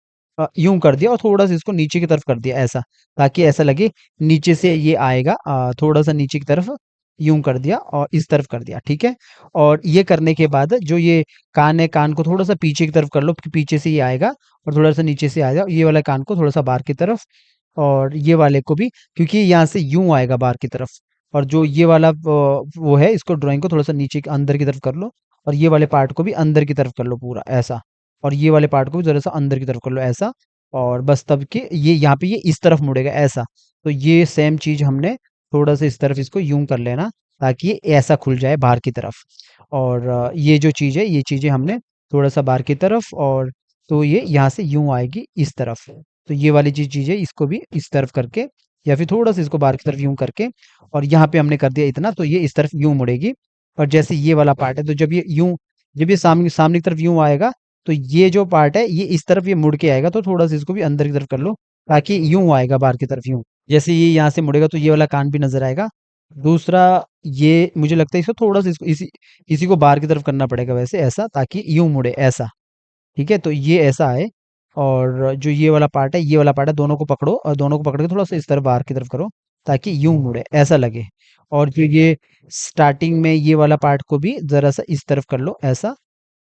यूं कर दिया और थोड़ा सा इसको नीचे की तरफ कर दिया ऐसा, ताकि ऐसा लगे नीचे से ये आएगा, थोड़ा सा नीचे की तरफ यूं कर दिया और इस तरफ कर दिया, ठीक है। और ये करने के बाद जो ये कान है, कान को थोड़ा सा पीछे की तरफ कर लो कि पीछे से ये आएगा, और थोड़ा सा नीचे से आएगा, ये वाला कान को थोड़ा सा बाहर की तरफ, और ये वाले को भी, क्योंकि यहाँ से यूं आएगा बाहर की तरफ। और जो ये वाला वो है, इसको ड्राइंग को थोड़ा सा नीचे अंदर की तरफ कर लो, और ये वाले पार्ट को भी अंदर की तरफ कर लो पूरा ऐसा, और ये वाले पार्ट को भी जरा सा अंदर की तरफ कर लो ऐसा, और बस तब के ये यहाँ पे ये इस तरफ मुड़ेगा ऐसा। तो ये सेम चीज हमने थोड़ा सा इस तरफ इसको यूं कर लेना ताकि ये ऐसा खुल जाए बाहर की तरफ। और ये जो चीज है, ये चीजें हमने थोड़ा सा बाहर की तरफ, और तो ये यहाँ से यूं आएगी इस तरफ। तो ये वाली चीज है, इसको भी इस तरफ करके या फिर थोड़ा सा इसको बाहर की तरफ यूं करके, और यहाँ पे हमने कर दिया इतना, तो ये इस तरफ यूं मुड़ेगी। और जैसे ये वाला पार्ट है, तो जब ये सामने सामने की तरफ यूं आएगा, तो ये जो पार्ट है ये इस तरफ ये मुड़ के आएगा, तो थोड़ा सा इसको भी अंदर की तरफ कर लो ताकि यूं आएगा बाहर की तरफ यूं। जैसे ये यहाँ से मुड़ेगा तो ये वाला कान भी नजर आएगा। दूसरा, ये मुझे लगता है इसको थोड़ा सा इसको इसी को बाहर की तरफ करना पड़ेगा वैसे, ऐसा, ताकि यूं मुड़े ऐसा। ठीक है, तो ये ऐसा आए। और जो ये वाला पार्ट है, ये वाला पार्ट है, दोनों को पकड़ो और दोनों को पकड़ के थोड़ा सा इस तरफ बाहर की तरफ करो, ताकि यूं मुड़े ऐसा लगे। और जो ये स्टार्टिंग में ये वाला पार्ट को भी जरा सा इस तरफ कर लो ऐसा,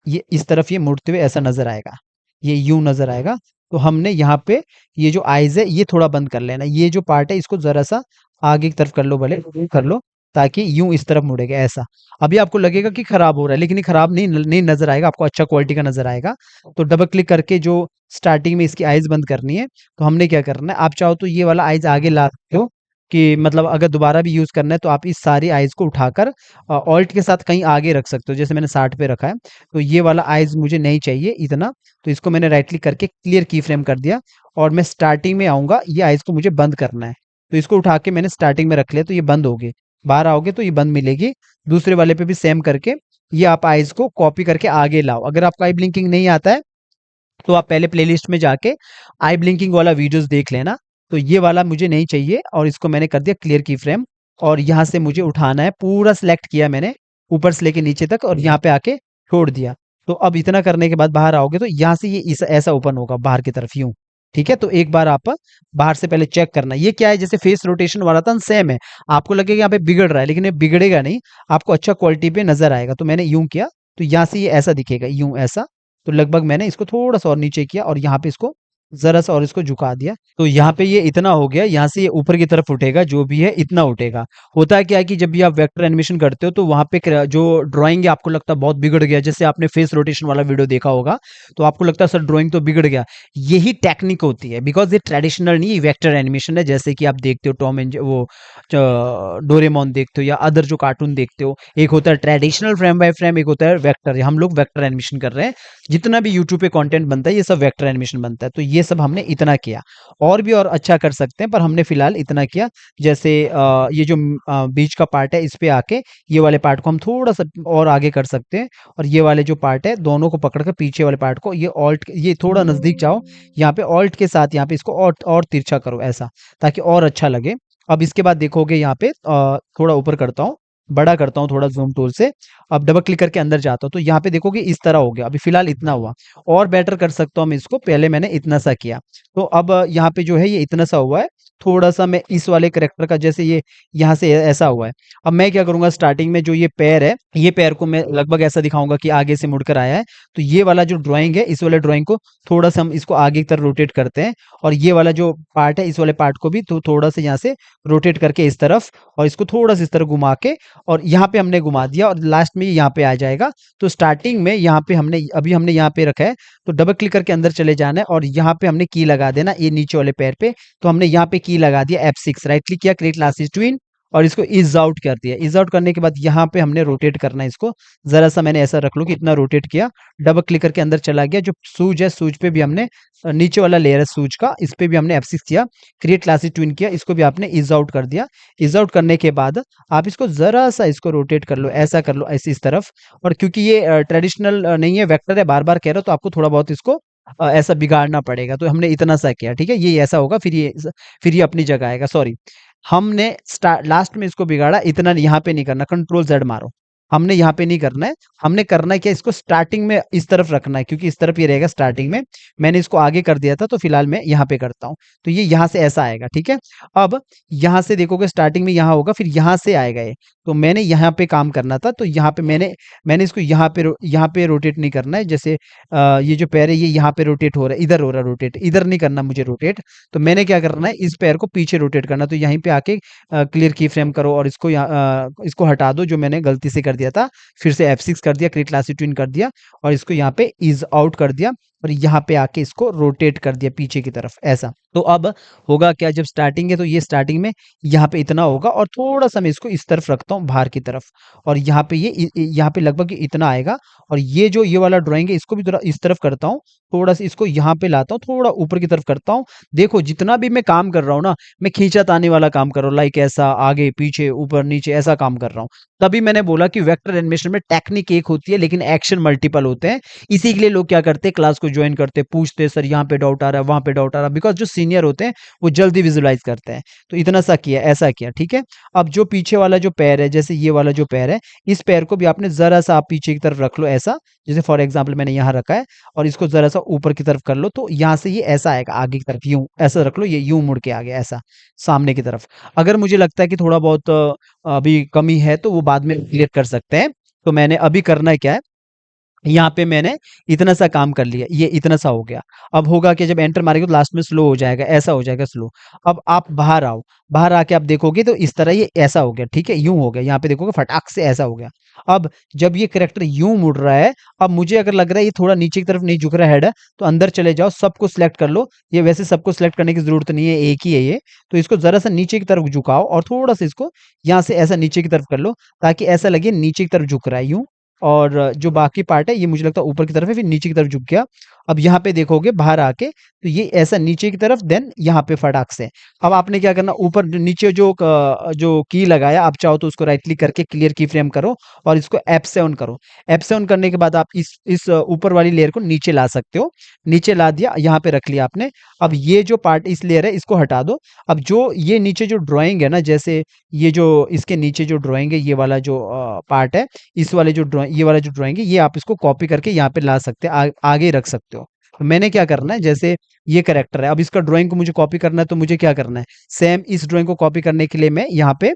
ये इस तरफ ये मुड़ते हुए ऐसा नजर आएगा, ये यूं नजर आएगा। तो हमने यहाँ पे ये जो आईज है ये थोड़ा बंद कर लेना, ये जो पार्ट है इसको जरा सा आगे की तरफ कर लो, भले कर लो, ताकि यूं इस तरफ मुड़ेगा ऐसा। अभी आपको लगेगा कि खराब हो रहा है, लेकिन ये खराब नहीं नजर आएगा, आपको अच्छा क्वालिटी का नजर आएगा। तो डबल क्लिक करके जो स्टार्टिंग में इसकी आईज बंद करनी है, तो हमने क्या करना है, आप चाहो तो ये वाला आईज आगे ला सकते हो, कि मतलब अगर दोबारा भी यूज करना है तो आप इस सारी आईज को उठाकर ऑल्ट के साथ कहीं आगे रख सकते हो, जैसे मैंने 60 पे रखा है। तो ये वाला आईज मुझे नहीं चाहिए इतना, तो इसको मैंने राइट क्लिक करके क्लियर की फ्रेम कर दिया। और मैं स्टार्टिंग में आऊंगा, ये आईज को मुझे बंद करना है, तो इसको उठा के मैंने स्टार्टिंग में रख लिया, तो ये बंद होगी। बाहर आओगे तो ये बंद मिलेगी। दूसरे वाले पे भी सेम करके ये आप आईज को कॉपी करके आगे लाओ। अगर आपको आई ब्लिंकिंग नहीं आता है तो आप पहले प्लेलिस्ट में जाके आई ब्लिंकिंग वाला वीडियोस देख लेना। तो ये वाला मुझे नहीं चाहिए, और इसको मैंने कर दिया क्लियर की फ्रेम। और यहाँ से मुझे उठाना है, पूरा सिलेक्ट किया मैंने ऊपर से लेके नीचे तक, और यहाँ पे आके छोड़ दिया। तो अब इतना करने के बाद बाहर आओगे तो यहाँ से ये ऐसा ओपन होगा बाहर की तरफ यूं। ठीक है, तो एक बार आप बाहर से पहले चेक करना, ये क्या है, जैसे फेस रोटेशन वाला था सेम है। आपको लगेगा यहाँ पे बिगड़ रहा है, लेकिन ये बिगड़ेगा नहीं, आपको अच्छा क्वालिटी पे नजर आएगा। तो मैंने यूं किया, तो यहाँ से ये ऐसा दिखेगा यूं ऐसा। तो लगभग मैंने इसको थोड़ा सा और नीचे किया, और यहाँ पे इसको जरा सा और इसको झुका दिया, तो यहाँ पे ये इतना हो गया। यहाँ से ये ऊपर की तरफ उठेगा, जो भी है इतना उठेगा। होता है क्या है कि जब भी आप वेक्टर एनिमेशन करते हो तो वहां पे जो ड्राइंग है आपको लगता है बहुत बिगड़ गया, जैसे आपने फेस रोटेशन वाला वीडियो देखा होगा, तो आपको लगता है सर ड्राइंग तो बिगड़ गया। यही टेक्निक होती है, बिकॉज ये ट्रेडिशनल नहीं, वेक्टर एनिमेशन है। जैसे कि आप देखते हो टॉम एंड वो डोरेमोन देखते हो, या अदर जो कार्टून देखते हो, एक होता है ट्रेडिशनल फ्रेम बाय फ्रेम, एक होता है वेक्टर। हम लोग वेक्टर एनिमेशन कर रहे हैं, जितना भी यूट्यूब पे कंटेंट बनता है ये सब वेक्टर एनिमेशन बनता है। तो ये सब हमने इतना किया, और भी और अच्छा कर सकते हैं, पर हमने फिलहाल इतना किया। जैसे ये जो बीच का पार्ट है, इस पे आके ये वाले पार्ट को हम थोड़ा सा और आगे कर सकते हैं। और ये वाले जो पार्ट है, दोनों को पकड़ कर पीछे वाले पार्ट को ये ऑल्ट, ये थोड़ा नजदीक जाओ, यहाँ पे ऑल्ट के साथ यहाँ पे इसको और तिरछा करो ऐसा, ताकि और अच्छा लगे। अब इसके बाद देखोगे यहाँ पे थोड़ा ऊपर करता हूँ, बड़ा करता हूँ थोड़ा जूम टूल से। अब डबल क्लिक करके अंदर जाता हूँ, तो यहाँ पे देखोगे इस तरह हो गया। अभी फिलहाल इतना हुआ, और बेटर कर सकता हूँ मैं इसको, पहले मैंने इतना सा किया। तो अब यहाँ पे जो है ये इतना सा हुआ है। थोड़ा सा मैं इस वाले करेक्टर का, जैसे ये यहाँ से ऐसा हुआ है। अब मैं क्या करूंगा, स्टार्टिंग में जो ये पैर है, ये पैर को मैं लगभग ऐसा दिखाऊंगा कि आगे से मुड़कर आया है। तो ये वाला जो ड्राइंग है, इस वाले ड्राइंग को थोड़ा सा हम इसको आगे की तरफ रोटेट करते हैं। और ये वाला जो पार्ट है, इस वाले पार्ट को भी तो थोड़ा सा यहाँ से रोटेट करके इस तरफ, और इसको थोड़ा सा इस तरह घुमा के, और यहाँ पे हमने घुमा दिया, और लास्ट में ये यहाँ पे आ जाएगा। तो स्टार्टिंग में यहाँ पे हमने यहाँ पे रखा है, तो डबल क्लिक करके अंदर चले जाना है, और यहाँ पे हमने की लगा देना ये नीचे वाले पैर पे। तो हमने यहाँ पे की लगा दिया F6, राइट क्लिक किया, क्रिएट लास्ट ट्विन, और इसको इज आउट कर दिया। इज आउट करने के बाद यहाँ पे हमने रोटेट करना है इसको, जरा सा मैंने ऐसा रख लो कि इतना रोटेट किया, डबल क्लिक करके अंदर चला गया। जो सूज है, सूज पे भी हमने नीचे वाला लेयर है सूज का, इस पे भी हमने F6 किया, क्रिएट क्लासिक ट्विन किया, इसको भी आपने इज आउट कर दिया। इज आउट करने के बाद आप इसको जरा सा इसको रोटेट कर लो, ऐसा कर लो, ऐसे इस तरफ। और क्योंकि ये ट्रेडिशनल नहीं है, वेक्टर है, बार बार कह रहा हूं, तो आपको थोड़ा बहुत इसको ऐसा बिगाड़ना पड़ेगा। तो हमने इतना सा किया, ठीक है, ये ऐसा होगा, फिर ये अपनी जगह आएगा। सॉरी, हमने लास्ट में इसको बिगाड़ा, इतना यहाँ पे नहीं करना, कंट्रोल जेड मारो। हमने यहाँ पे नहीं करना है, हमने करना है क्या, इसको स्टार्टिंग में इस तरफ रखना है, क्योंकि इस तरफ ये रहेगा स्टार्टिंग में। मैंने इसको आगे कर दिया था, तो फिलहाल मैं यहाँ पे करता हूँ। तो ये यहाँ से ऐसा आएगा, ठीक है। अब यहाँ से देखोगे स्टार्टिंग में यहाँ होगा, फिर यहाँ से आएगा ये। तो मैंने यहाँ पे काम करना था, तो यहाँ पे मैंने इसको यहाँ पे रोटेट नहीं करना है। जैसे ये जो पैर है, ये यहाँ पे रोटेट हो रहा है, इधर हो रहा है रोटेट, इधर नहीं करना मुझे रोटेट। तो मैंने क्या करना है, इस पैर को पीछे रोटेट करना। तो यहीं पे आके क्लियर की फ्रेम करो, और इसको हटा दो, जो मैंने गलती से कर दिया था। फिर से F6 कर दिया, क्रिएट क्लासिक ट्विन कर दिया, और इसको यहाँ पे इज आउट कर दिया, और यहाँ पे आके इसको रोटेट कर दिया पीछे की तरफ ऐसा। तो अब होगा क्या, जब स्टार्टिंग है तो ये स्टार्टिंग में यहाँ पे इतना होगा, और थोड़ा सा मैं इसको इस तरफ रखता हूँ बाहर की तरफ, और यहाँ पे यहाँ पे लगभग इतना आएगा। और ये वाला ड्राइंग है, इसको भी थोड़ा इस तरफ करता हूँ, थोड़ा सा इसको यहाँ पे लाता हूँ, थोड़ा ऊपर की तरफ करता हूँ। देखो जितना भी मैं काम कर रहा हूँ ना, मैं खींचातानी वाला काम कर रहा हूँ, लाइक ऐसा आगे पीछे ऊपर नीचे ऐसा काम कर रहा हूँ। तभी मैंने बोला कि वेक्टर एनिमेशन में टेक्निक एक होती है, लेकिन एक्शन मल्टीपल होते हैं। इसी के लिए लोग क्या करते हैं, क्लास को ज्वाइन करते, पूछते सर यहाँ पे डाउट आ रहा है, वहां पे डाउट आ रहा है, बिकॉज जो सीनियर होते हैं वो जल्दी विजुलाइज करते हैं। तो इतना सा किया, ऐसा किया, ठीक है। अब जो पीछे वाला जो पैर है, जैसे ये वाला जो पैर है, इस पैर को भी आपने जरा सा आप पीछे की तरफ रख लो ऐसा, जैसे फॉर एग्जाम्पल मैंने यहाँ रखा है, और इसको जरा सा ऊपर की तरफ कर लो, तो यहाँ से ये ऐसा आएगा आगे की तरफ, यूं ऐसा रख लो, ये यूं मुड़ के आ गया ऐसा सामने की तरफ। अगर मुझे लगता है कि थोड़ा बहुत अभी कमी है तो वो बाद में क्लियर कर सकते हैं। तो मैंने अभी करना है क्या है, यहाँ पे मैंने इतना सा काम कर लिया, ये इतना सा हो गया। अब होगा कि जब एंटर मारेंगे तो लास्ट में स्लो हो जाएगा, ऐसा हो जाएगा स्लो। अब आप बाहर आओ, बाहर आके आप देखोगे तो इस तरह ये ऐसा हो गया, ठीक है, यूं हो गया, यहाँ पे देखोगे फटाक से ऐसा हो गया। अब जब ये करेक्टर यूं मुड़ रहा है, अब मुझे अगर लग रहा है ये थोड़ा नीचे की तरफ नहीं झुक रहा हेड है, तो अंदर चले जाओ, सबको सिलेक्ट कर लो। ये वैसे सबको सिलेक्ट करने की जरूरत नहीं है, एक ही है ये। तो इसको जरा सा नीचे की तरफ झुकाओ और थोड़ा सा इसको यहाँ से ऐसा नीचे की तरफ कर लो, ताकि ऐसा लगे नीचे की तरफ झुक रहा है यूं। और जो बाकी पार्ट है ये मुझे लगता है ऊपर की तरफ है, फिर नीचे की तरफ झुक गया। अब यहाँ पे देखोगे बाहर आके तो ये ऐसा नीचे की तरफ, देन यहाँ पे फटाक से। अब आपने क्या करना, ऊपर नीचे जो की लगाया, आप चाहो तो उसको राइट क्लिक करके क्लियर की फ्रेम करो और इसको F7 करो। F7 करने के बाद आप इस ऊपर वाली लेयर को नीचे ला सकते हो। नीचे ला दिया, यहाँ पे रख लिया आपने। अब ये जो पार्ट इस लेयर है इसको हटा दो। अब जो ये नीचे जो ड्राइंग है ना, जैसे ये जो इसके नीचे जो ड्राइंग है, ये वाला जो पार्ट है, इस वाले जो ड्राइंग, ये वाला जो ड्राइंग है, ये आप इसको कॉपी करके यहाँ पे ला सकते हैं, आगे रख सकते हो। तो मैंने क्या करना है, जैसे ये करेक्टर है, अब इसका ड्राइंग को मुझे कॉपी करना है, तो मुझे क्या करना है, सेम इस ड्राइंग को कॉपी करने के लिए मैं यहाँ पे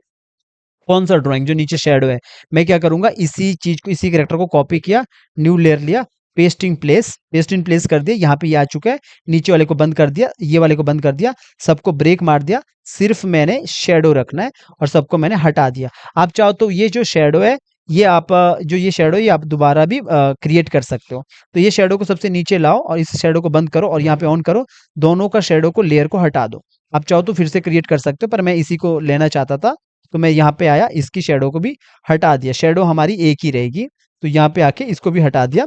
कौन सा ड्राइंग जो नीचे शेडो है, मैं क्या करूंगा, इसी चीज को, इसी करेक्टर को कॉपी किया, न्यू लेयर लिया, पेस्ट इन प्लेस कर दिया, यहाँ पे ये आ चुका है। नीचे वाले को बंद कर दिया, ये वाले को बंद कर दिया, सबको ब्रेक मार दिया, सिर्फ मैंने शेडो रखना है और सबको मैंने हटा दिया। आप चाहो तो ये जो शेडो है, ये आप जो ये शेडो है ये आप दोबारा भी क्रिएट कर सकते हो। तो ये शेडो को सबसे नीचे लाओ और इस शेडो को बंद करो और यहाँ पे ऑन करो, दोनों का शेडो को, लेयर को हटा दो। आप चाहो तो फिर से क्रिएट कर सकते हो, पर मैं इसी को लेना चाहता था, तो मैं यहाँ पे आया, इसकी शेडो को भी हटा दिया, शेडो हमारी एक ही रहेगी। तो यहाँ पे आके इसको भी हटा दिया,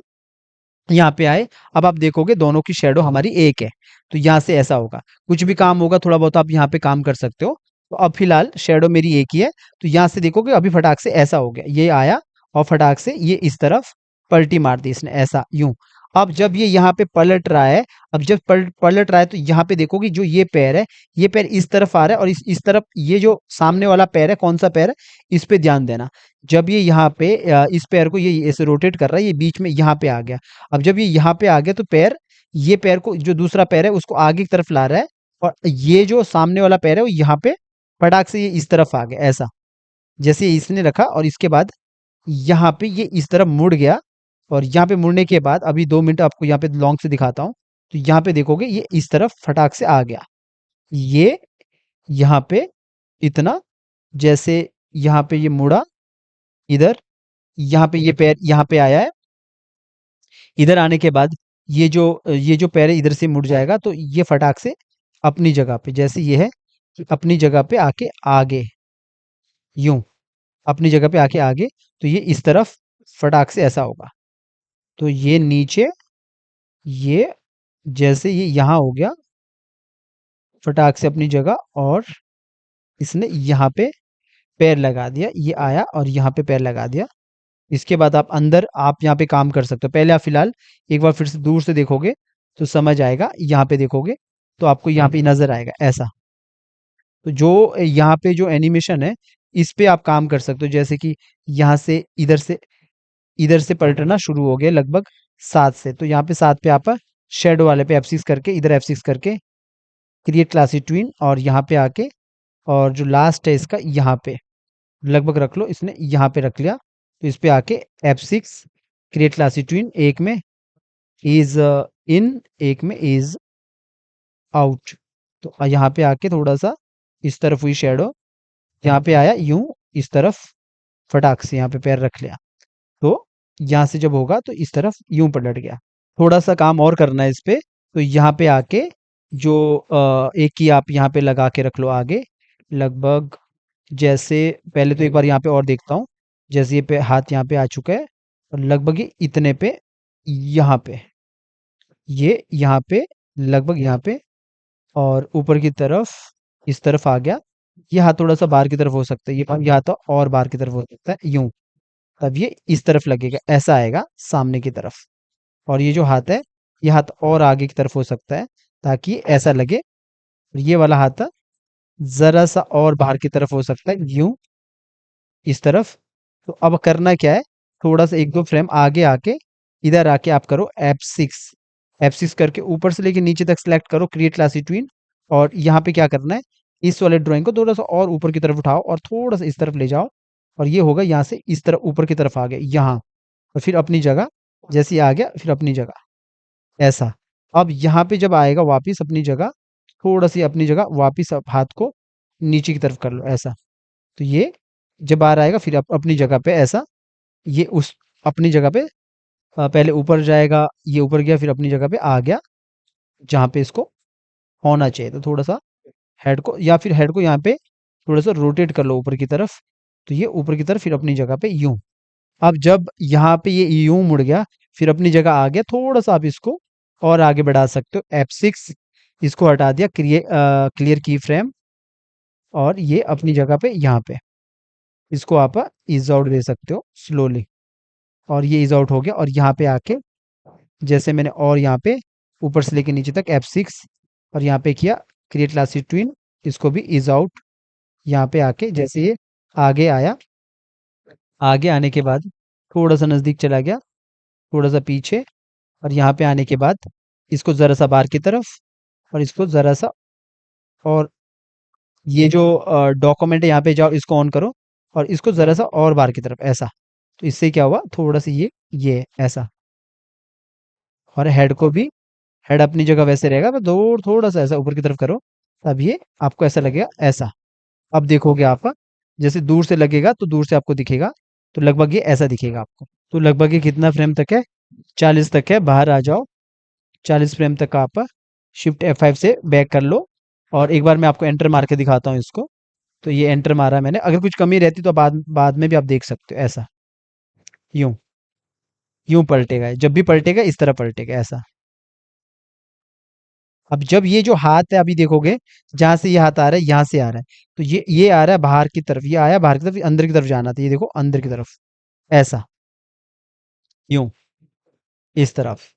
यहाँ पे आए, अब आप देखोगे दोनों की शेडो हमारी एक है। तो यहाँ से ऐसा होगा, कुछ भी काम होगा थोड़ा बहुत आप यहाँ पे काम कर सकते हो। तो अब फिलहाल शेडो मेरी एक ही है, तो यहाँ से देखोगे अभी फटाक से ऐसा हो गया, ये आया और फटाक से ये इस तरफ पलटी मार दी इसने, ऐसा यूं। अब जब ये यहाँ पे पलट रहा है, अब जब पलट रहा है तो यहाँ पे देखोगे जो ये पैर है, ये पैर इस तरफ आ रहा है और इस तरफ ये जो सामने वाला पैर है, कौन सा पैर है, इस पे ध्यान देना। जब ये यहाँ पे इस पैर को ये ऐसे रोटेट कर रहा है, ये बीच में यहाँ पे आ गया। अब जब ये यहाँ पे आ गया तो पैर, ये पैर को, जो दूसरा पैर है उसको आगे की तरफ ला रहा है, और ये जो सामने वाला पैर है वो यहाँ पे फटाक से ये इस तरफ आ गया, ऐसा जैसे इसने रखा, और इसके बाद यहाँ पे ये इस तरफ मुड़ गया। और यहाँ पे मुड़ने के बाद अभी 2 मिनट आपको यहाँ पे लॉन्ग से दिखाता हूँ, तो यहाँ पे देखोगे ये इस तरफ फटाक से आ गया, ये यहाँ पे इतना, जैसे यहाँ पे ये मुड़ा इधर, यहाँ पे ये पैर यहाँ पे आया है, इधर आने के बाद ये जो पैर है इधर से मुड़ जाएगा, तो ये फटाक से अपनी जगह पे, जैसे ये है, अपनी जगह पे आके आगे, यूं अपनी जगह पे आके आगे, तो ये इस तरफ फटाक से ऐसा होगा। तो ये नीचे, ये जैसे ये यहाँ हो गया फटाक से अपनी जगह, और इसने यहाँ पे पैर लगा दिया, ये आया और यहाँ पे पैर लगा दिया। इसके बाद आप अंदर, आप यहाँ पे काम कर सकते हो। पहले आप फिलहाल एक बार फिर से दूर से देखोगे तो समझ आएगा, यहाँ पे देखोगे तो आपको यहाँ पे नजर आएगा ऐसा। तो जो यहाँ पे जो एनिमेशन है, इस पे आप काम कर सकते हो, जैसे कि यहाँ से इधर से पलटना शुरू हो गया लगभग 7 से, तो यहाँ पे 7 पे आप शेडो वाले पे F6 करके, इधर F6 करके क्रिएट क्लासी ट्विन, और यहाँ पे आके, और जो लास्ट है इसका यहाँ पे लगभग रख लो, इसने यहाँ पे रख लिया, तो इस पे आके F6 क्रिएट क्लासी ट्विन, एक में इज इन, एक में इज आउट। तो यहाँ पे आके थोड़ा सा इस तरफ हुई शेडो, यहाँ पे आया यूं, इस तरफ फटाक से यहाँ पे पैर रख लिया, तो यहाँ से जब होगा तो इस तरफ यूं पलट गया। थोड़ा सा काम और करना है इस पे, तो यहाँ पे आके जो एक ही आप यहाँ पे लगा के रख लो आगे, लगभग, जैसे पहले तो एक बार यहाँ पे और देखता हूँ, जैसे ये पे हाथ यहाँ पे आ चुका है, और लगभग ये इतने पे, यहाँ पे, ये यहाँ पे, लगभग यहाँ पे, और ऊपर की तरफ इस तरफ आ गया। ये हाथ थोड़ा सा बाहर की तरफ हो सकता है, ये हाथ और बाहर की तरफ हो सकता है यूं, तब ये इस तरफ लगेगा, ऐसा आएगा सामने की तरफ। और ये जो हाथ है, ये हाथ और आगे की तरफ हो सकता है, ताकि ऐसा लगे, और ये वाला हाथ जरा सा और बाहर की तरफ हो सकता है, यूं, इस तरफ। तो अब करना क्या है, थोड़ा सा एक दो फ्रेम आगे आके इधर आके आप करो F6 करके ऊपर से लेके नीचे तक सिलेक्ट करो क्रिएट क्लास ट्विन। और यहाँ पे क्या करना है, इस वाले ड्राइंग को थोड़ा सा और ऊपर की तरफ उठाओ और थोड़ा सा इस तरफ ले जाओ। और ये होगा यहाँ से इस तरफ ऊपर की तरफ आ गया यहाँ, और फिर अपनी जगह, जैसे ये आ गया फिर अपनी जगह ऐसा। अब यहाँ पे जब आएगा वापिस अपनी जगह, थोड़ा सी अपनी जगह वापिस हाथ को नीचे की तरफ कर लो ऐसा। तो ये जब बाहर आएगा फिर अपनी जगह पे ऐसा, ये उस अपनी जगह पे पहले ऊपर जाएगा, ये ऊपर गया फिर अपनी जगह पे आ गया जहाँ पे इसको होना चाहिए। तो थोड़ा सा हेड को, या फिर हेड को यहाँ पे थोड़ा सा रोटेट कर लो ऊपर की तरफ, तो ये ऊपर की तरफ फिर अपनी जगह पे यूं। अब जब यहाँ पे ये यूं मुड़ गया फिर अपनी जगह आ गया, थोड़ा सा आप इसको और आगे बढ़ा सकते हो F6, इसको हटा दिया, क्लियर की फ्रेम, और ये अपनी जगह पे यहाँ पे इसको आप इज आउट दे सकते हो स्लोली। और ये इज आउट हो गया, और यहाँ पे आके जैसे मैंने और यहाँ पे ऊपर से लेके नीचे तक F6 और यहाँ पे किया क्रिएट क्लास ट्विन, इसको भी इज आउट। यहाँ पे आके जैसे ये आगे आया, आगे आने के बाद थोड़ा सा नज़दीक चला गया, थोड़ा सा पीछे, और यहाँ पे आने के बाद इसको ज़रा सा बाहर की तरफ, और इसको ज़रा सा, और ये जो डॉक्यूमेंट है यहाँ पे जाओ इसको ऑन करो, और इसको ज़रा सा और बाहर की तरफ ऐसा। तो इससे क्या हुआ, थोड़ा सा ये ऐसा। और हेड को भी, हेड अपनी जगह वैसे रहेगा, पर दूर थोड़ा सा ऐसा ऊपर की तरफ करो, तब ये आपको ऐसा लगेगा ऐसा। अब देखोगे आप, जैसे दूर से लगेगा तो दूर से आपको दिखेगा, तो लगभग ये ऐसा दिखेगा आपको। तो लगभग ये कितना फ्रेम तक है, 40 तक है। बाहर आ जाओ, 40 फ्रेम तक आप शिफ्ट F5 से बैक कर लो। और एक बार मैं आपको एंटर मार के दिखाता हूँ इसको। तो ये एंटर मारा मैंने, अगर कुछ कमी रहती तो बाद बाद में भी आप देख सकते हो ऐसा, यूं यूं पलटेगा, जब भी पलटेगा इस तरह पलटेगा ऐसा। अब जब ये जो हाथ है अभी देखोगे, जहां से ये हाथ आ रहा है यहाँ से आ रहा है, तो ये आ रहा है बाहर की तरफ, ये आया बाहर की तरफ, ये अंदर की तरफ जाना था, ये देखो अंदर की तरफ ऐसा, यूं, इस तरफ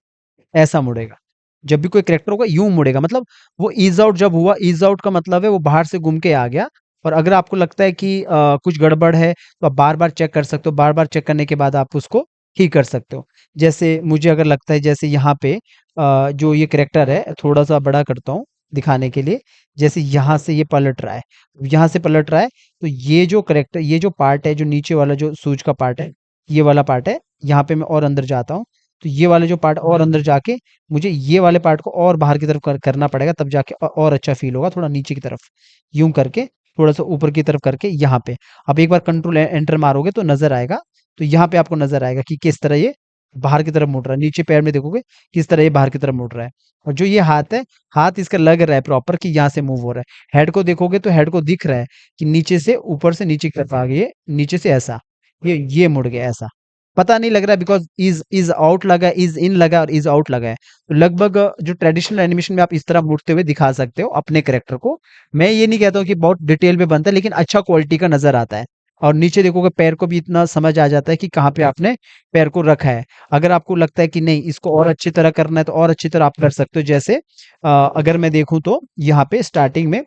ऐसा मुड़ेगा। जब भी कोई कैरेक्टर होगा यूं मुड़ेगा, मतलब वो ईज आउट जब हुआ, ईज आउट का मतलब है वो बाहर से घूम के आ गया। और अगर आपको लगता है कि कुछ गड़बड़ है तो आप बार बार चेक कर सकते हो, बार बार चेक करने के बाद आप उसको ठीक कर सकते हो। जैसे मुझे अगर लगता है जैसे यहाँ पे जो ये कैरेक्टर है, थोड़ा सा बड़ा करता हूँ दिखाने के लिए, जैसे यहाँ से ये पलट रहा है, यहाँ से पलट रहा है, तो ये जो करेक्टर, ये जो पार्ट है, जो नीचे वाला जो सूज का पार्ट है, ये वाला पार्ट है, यहाँ पे मैं और अंदर जाता हूँ, तो ये वाले जो पार्ट और अंदर जाके मुझे ये वाले पार्ट को और बाहर की तरफ करना पड़ेगा, तब जाके और अच्छा फील होगा, थोड़ा नीचे की तरफ यूं करके, थोड़ा सा ऊपर की तरफ करके यहाँ पे। अब एक बार कंट्रोल एंटर मारोगे तो नजर आएगा, तो यहाँ पे आपको नजर आएगा कि किस तरह ये बाहर की तरफ मुड़ रहा है। नीचे पैर में देखोगे किस तरह ये बाहर की तरफ मुड़ रहा है। और जो ये हाथ है, हाथ इसका लग रहा है प्रॉपर कि यहाँ से मूव हो रहा है। हेड को देखोगे तो हेड को दिख रहा है कि नीचे से ऊपर से नीचे की तरफ आ गई है, नीचे से ऐसा, ये मुड़ गया ऐसा। पता नहीं लग रहा है बिकॉज इज आउट लगा है, इज इन लगा है और इज आउट लगा है। तो लगभग जो ट्रेडिशनल एनिमेशन में आप इस तरह मुड़ते हुए दिखा सकते हो अपने कैरेक्टर को। मैं ये नहीं कहता हूँ कि बहुत डिटेल में बनता है, लेकिन अच्छा क्वालिटी का नजर आता है। और नीचे देखोगे पैर को भी इतना समझ आ जाता है कि कहाँ पे आपने पैर को रखा है। अगर आपको लगता है कि नहीं इसको और अच्छी तरह करना है तो और अच्छी तरह आप कर सकते हो। जैसे अगर मैं देखूं तो यहाँ पे स्टार्टिंग में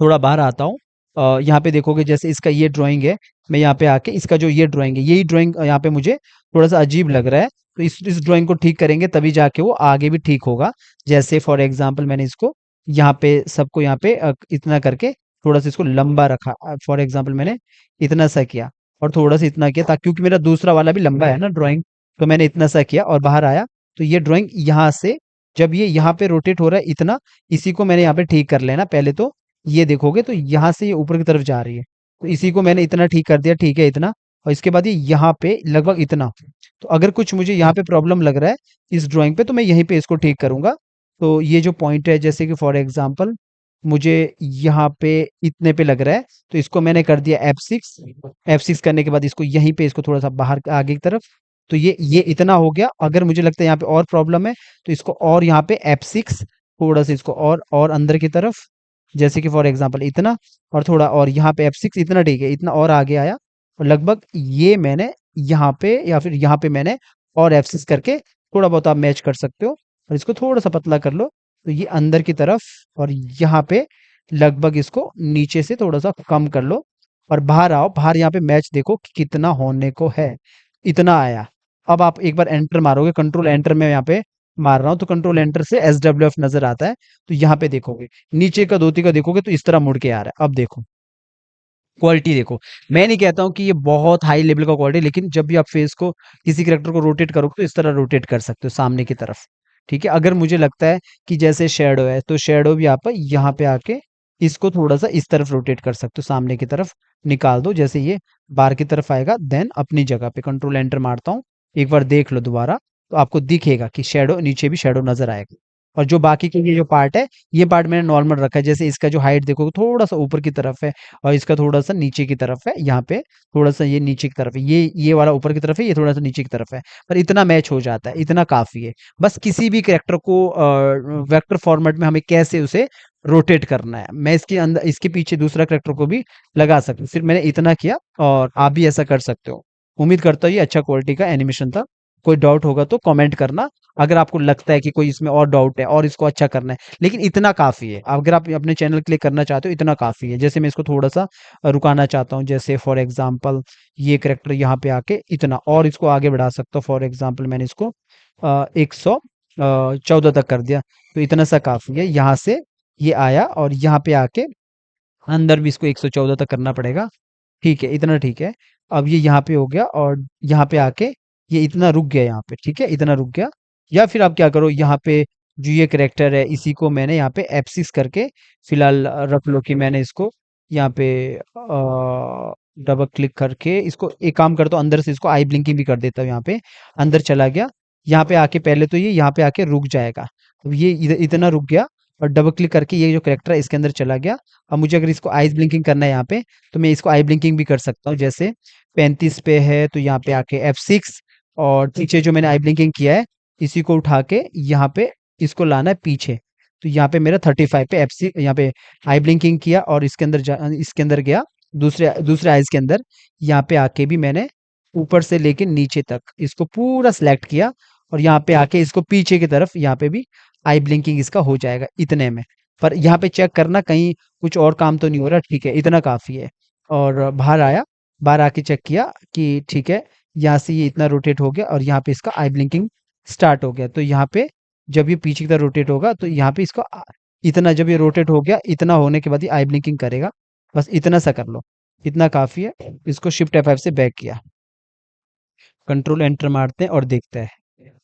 थोड़ा बाहर आता हूँ, यहाँ पे देखोगे जैसे इसका ये ड्राइंग है, मैं यहाँ पे आके इसका जो ये ड्राइंग है, यही ड्राइंग यहाँ पे मुझे थोड़ा सा अजीब लग रहा है, तो इस ड्राइंग को ठीक करेंगे तभी जाके वो आगे भी ठीक होगा। जैसे फॉर एग्जांपल मैंने इसको यहाँ पे सबको यहाँ पे इतना करके थोड़ा सा इसको लंबा रखा, फॉर एग्जांपल मैंने इतना सा किया और थोड़ा सा इतना किया, ताकि क्योंकि मेरा दूसरा वाला भी लंबा है ना ड्राइंग, तो मैंने इतना सा किया और बाहर आया। तो ये ड्राइंग यहाँ से जब ये यहाँ पे रोटेट हो रहा है इतना, इसी को मैंने यहाँ पे ठीक कर लेना पहले। तो ये देखोगे तो यहाँ से ये ऊपर की तरफ जा रही है, तो इसी को मैंने इतना ठीक कर दिया, ठीक है इतना। और इसके बाद ये यहाँ पे लगभग इतना। तो अगर कुछ मुझे यहाँ पे प्रॉब्लम लग रहा है इस ड्राइंग पे, तो मैं यहीं पे इसको ठीक करूंगा। तो ये जो पॉइंट है, जैसे कि फॉर एग्जांपल मुझे यहाँ पे इतने पे लग रहा है, तो इसको मैंने कर दिया F6 करने के बाद इसको यहीं पे इसको थोड़ा सा बाहर आगे की तरफ। तो ये इतना हो गया। अगर मुझे लगता है यहाँ पे और प्रॉब्लम है तो इसको और यहाँ पे F6 थोड़ा सा इसको और अंदर की तरफ, जैसे कि फॉर एग्जांपल इतना, और थोड़ा और यहाँ पे F6 इतना, ठीक है इतना और आगे आया। और लगभग ये मैंने यहाँ पे या फिर यहाँ पे मैंने और F6 करके थोड़ा बहुत आप मैच कर सकते हो। और इसको थोड़ा सा पतला कर लो, तो ये अंदर की तरफ, और यहाँ पे लगभग इसको नीचे से थोड़ा सा कम कर लो, और बाहर आओ। बाहर यहाँ पे मैच देखो कि कितना होने को है, इतना आया। अब आप एक बार एंटर मारोगे, कंट्रोल एंटर में यहाँ पे मार रहा हूँ, तो कंट्रोल एंटर से SWF नजर आता है। तो यहाँ पे देखोगे, नीचे का धोती का देखोगे तो इस तरह मुड़ के आ रहा है। अब देखो क्वालिटी देखो। मैं नहीं कहता हूँ कि ये बहुत हाई लेवल का क्वालिटी, लेकिन जब भी आप फेस को, किसी कैरेक्टर को रोटेट करोगे तो इस तरह रोटेट कर सकते हो सामने की तरफ। ठीक है, अगर मुझे लगता है कि जैसे शेडो है, तो शेडो भी आप यहाँ पे आके इसको थोड़ा सा इस तरफ रोटेट कर सकते हो, सामने की तरफ निकाल दो। जैसे ये बाहर की तरफ आएगा, देन अपनी जगह पे कंट्रोल एंटर मारता हूँ, एक बार देख लो दोबारा, तो आपको दिखेगा कि शेडो, नीचे भी शेडो नजर आएगा। और जो बाकी के ये जो पार्ट है, ये पार्ट मैंने नॉर्मल रखा है। जैसे इसका जो हाइट देखोगे थोड़ा सा ऊपर की तरफ है, और इसका थोड़ा-सा नीचे की तरफ है, यहाँ पे थोड़ा-सा ये नीचे की तरफ है, ये वाला ऊपर की तरफ है, ये थोड़ा-सा नीचे की तरफ है, पर इतना मैच हो जाता है, इतना काफ़ी है। बस किसी भी कैरेक्टर को वेक्टर फॉर्मेट में हमें कैसे उसे रोटेट करना है, मैं इसके अंदर, इसके पीछे दूसरा कैरेक्टर को भी लगा सकता हूँ। सिर्फ मैंने इतना किया, और आप भी ऐसा कर सकते हो। उम्मीद करता हूँ ये अच्छा क्वालिटी का एनिमेशन था। कोई डाउट होगा तो कमेंट करना, अगर आपको लगता है कि कोई इसमें और डाउट है और इसको अच्छा करना है, लेकिन इतना काफ़ी है। अगर आप अपने चैनल के लिए करना चाहते हो, इतना काफ़ी है। जैसे मैं इसको थोड़ा-सा रुकाना चाहता हूँ, जैसे फॉर एग्ज़ाम्पल ये कैरेक्टर यहाँ पे आके इतना और इसको आगे बढ़ा सकता हूँ। फॉर एग्ज़ाम्पल मैंने इसको 114 तक कर दिया, तो इतना सा काफ़ी है। यहाँ से ये आया, और यहाँ पे आके अंदर भी इसको 114 तक करना पड़ेगा। ठीक है, इतना ठीक है। अब ये यहाँ पे हो गया, और यहाँ पे आके ये इतना रुक गया यहाँ पे, ठीक है, इतना रुक गया। या फिर आप क्या करो, यहाँ पे जो ये कैरेक्टर है, इसी को मैंने यहाँ पे F6 करके फिलहाल रख लो, कि मैंने इसको यहाँ पे डबल क्लिक करके इसको एक काम करता हूँ, अंदर से इसको आई ब्लिंकिंग भी कर देता हूँ। यहाँ पे अंदर चला गया, यहाँ पे आके पहले तो ये यहाँ पे आके रुक जाएगा। अब ये इतना रुक गया, और डबल क्लिक करके ये जो कैरेक्टर है इसके अंदर चला गया। अब मुझे अगर इसको आईज ब्लिंकिंग करना है यहाँ पे, तो मैं इसको आई ब्लिंकिंग भी कर सकता हूँ। जैसे 35 पे है, तो यहाँ पे आके F6, और पीछे जो मैंने आई ब्लिंकिंग किया है, इसी को उठा के यहाँ पे इसको लाना है पीछे। तो यहाँ पे मेरा 35 पे F6, यहाँ पे आई ब्लिंकिंग किया, और इसके अंदर इसके अंदर गया, दूसरे दूसरे आइज के अंदर। यहाँ पे आके भी मैंने ऊपर से लेके नीचे तक इसको पूरा सिलेक्ट किया, और यहाँ पे आके इसको पीछे की तरफ, यहाँ पे भी आई ब्लिंकिंग इसका हो जाएगा इतने में। पर यहाँ पे चेक करना कहीं कुछ और काम तो नहीं हो रहा। ठीक है, इतना काफ़ी है। और बाहर आया, बाहर आके चेक किया कि ठीक है, यहाँ से ये इतना रोटेट हो गया, और यहाँ पे इसका आई ब्लिंकिंग स्टार्ट हो गया। तो यहाँ पे जब ये पीछे की तरफ रोटेट होगा, तो यहाँ पे इसको इतना, जब ये रोटेट हो गया, इतना होने के बाद ये आई ब्लिंकिंग करेगा। बस इतना सा कर लो, इतना काफ़ी है। इसको शिफ्ट F5 से बैक किया, कंट्रोल एंटर मारते हैं और देखते हैं,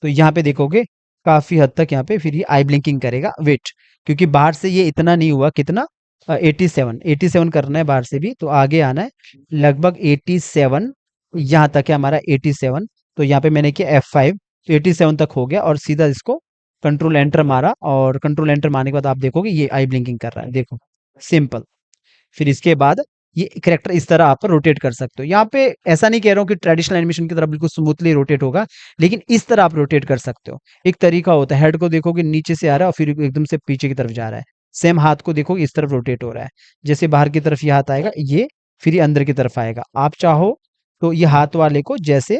तो यहाँ पे देखोगे काफी हद तक यहाँ पे फिर ये आई ब्लिंकिंग करेगा। वेट, क्योंकि बाहर से ये इतना नहीं हुआ, कितना 87 करना है बाहर से भी, तो आगे आना है लगभग 87, यहाँ तक है हमारा 87। तो यहाँ पे मैंने किया F5, तो 87 तक हो गया, और सीधा इसको कंट्रोल एंटर मारा, और कंट्रोल एंटर मारने के बाद आप देखोगे ये आई ब्लिंकिंग कर रहा है, देखो सिंपल। फिर इसके बाद ये कैरेक्टर इस तरह आप रोटेट कर सकते हो। यहाँ पे ऐसा नहीं कह रहा हूँ कि ट्रेडिशनल एनिमेशन की तरह बिल्कुल स्मूथली रोटेट होगा, लेकिन इस तरह आप रोटेट कर सकते हो। एक तरीका होता है, हेड को देखोगे नीचे से आ रहा है, और फिर एकदम से पीछे की तरफ जा रहा है। सेम हाथ को देखोगे इस तरफ रोटेट हो रहा है, जैसे बाहर की तरफ ये हाथ आएगा, ये फिर ये अंदर की तरफ आएगा। आप चाहो तो ये हाथ वाले को, जैसे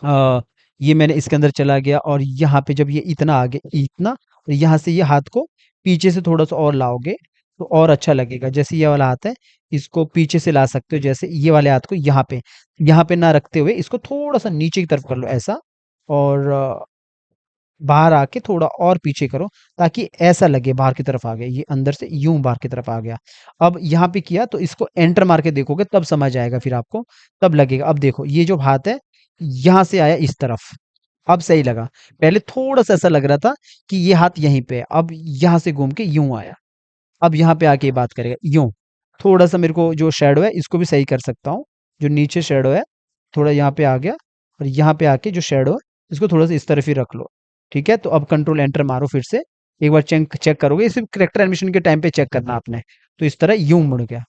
अ, ये मैंने इसके अंदर चला गया, और यहाँ पे जब ये इतना आ गया, इतना, और यहाँ से ये हाथ को पीछे से थोड़ा सा और लाओगे, तो और अच्छा लगेगा। जैसे ये वाला हाथ है, इसको पीछे से ला सकते हो, जैसे ये वाले हाथ को यहाँ पे ना रखते हुए इसको थोड़ा सा नीचे की तरफ कर लो ऐसा, और बाहर आके थोड़ा और पीछे करो, ताकि ऐसा लगे बाहर की तरफ आ गया, ये अंदर से यूं बाहर की तरफ आ गया। अब यहाँ पे किया, तो इसको एंटर मार के देखोगे तब समझ आएगा, फिर आपको तब लगेगा। अब देखो ये जो हाथ है, यहाँ से आया इस तरफ, अब सही लगा। पहले थोड़ा सा ऐसा लग रहा था कि ये हाथ यहीं पे है, अब यहाँ से घूम के यूं आया। अब यहाँ पे आके ये बात करेगा यूं। थोड़ा सा मेरे को जो शेडो है इसको भी सही कर सकता हूँ, जो नीचे शेडो है थोड़ा यहाँ पे आ गया, और यहाँ पे आके जो शेडो है इसको थोड़ा सा इस तरफ ही रख लो। ठीक है, तो अब कंट्रोल एंटर मारो फिर से, एक बार चेक चेक करोगे, सिर्फ करेक्टर एनिमेशन के टाइम पे चेक करना आपने। तो इस तरह यूं मुड़ गया।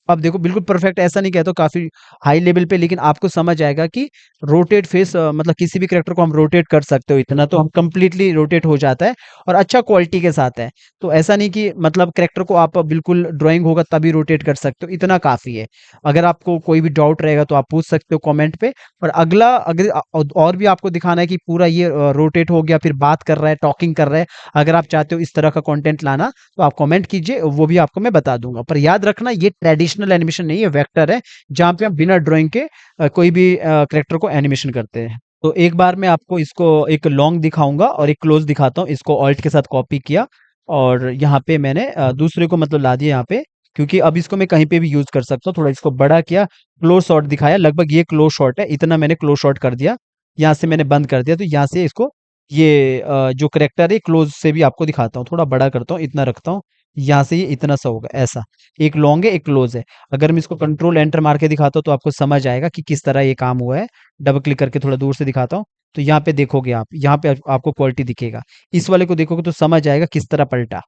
अब देखो बिल्कुल परफेक्ट ऐसा नहीं कहता हूँ काफी हाई लेवल पे, लेकिन आपको समझ आएगा कि रोटेट फेस मतलब किसी भी करेक्टर को हम रोटेट कर सकते हो, इतना तो हम कंप्लीटली रोटेट हो जाता है और अच्छा क्वालिटी के साथ है। तो ऐसा नहीं कि मतलब करेक्टर को आप बिल्कुल ड्राइंग होगा तभी रोटेट कर सकते हो, इतना काफी है। अगर आपको कोई भी डाउट रहेगा तो आप पूछ सकते हो कमेंट पे। और अगला अगर और भी आपको दिखाना है कि पूरा ये रोटेट हो गया फिर बात कर रहा है, टॉकिंग कर रहा है, अगर आप चाहते हो इस तरह का कंटेंट लाना तो आप कमेंट कीजिए, वो भी आपको मैं बता दूंगा। पर याद रखना ये ट्रेडिशनल एनिमेशन नहीं है, वेक्टर है, जहाँ पे हम बिना ड्राइंग के कोई भी करेक्टर को एनिमेशन करते हैं। तो एक बार मैं आपको इसको एक लॉन्ग दिखाऊंगा और एक क्लोज दिखाता हूँ। इसको ऑल्ट के साथ कॉपी किया और यहाँ पे मैंने दूसरे को मतलब ला दिया यहाँ पे, क्योंकि अब इसको मैं कहीं पे भी यूज कर सकता हूँ। थोड़ा इसको बड़ा किया, क्लोज शॉट दिखाया, लगभग ये क्लोज शॉट है, इतना मैंने क्लोज शॉट कर दिया। यहाँ से मैंने बंद कर दिया, तो यहाँ से इसको ये जो करेक्टर है क्लोज से भी आपको दिखाता हूँ, थोड़ा बड़ा करता हूँ, इतना रखता हूँ। यहाँ से ये इतना सा होगा ऐसा, एक लॉन्ग है एक क्लोज है। अगर मैं इसको कंट्रोल एंटर मार के दिखाता हूँ तो आपको समझ आएगा कि किस तरह ये काम हुआ है। डबल क्लिक करके थोड़ा दूर से दिखाता हूँ, तो यहाँ पे देखोगे आप, यहाँ पे आपको क्वालिटी दिखेगा। इस वाले को देखोगे तो समझ आएगा किस तरह पलटा।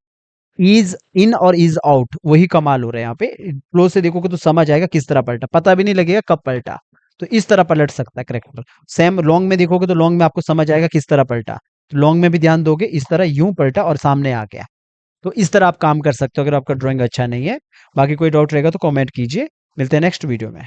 इज इन और इज आउट वही कमाल हो रहा है यहाँ पे। क्लोज से देखोगे तो समझ आएगा किस तरह पलटा, पता भी नहीं लगेगा कब पलटा। तो इस तरह पलट सकता है करेक्टर। सेम लॉन्ग में देखोगे तो लॉन्ग में आपको समझ आएगा किस तरह पलटा। तो लॉन्ग में भी ध्यान दोगे, इस तरह यूं पलटा और सामने आ गया। तो इस तरह आप काम कर सकते हो अगर आपका ड्राइंग अच्छा नहीं है। बाकी कोई डाउट रहेगा तो कमेंट कीजिए। मिलते हैं नेक्स्ट वीडियो में।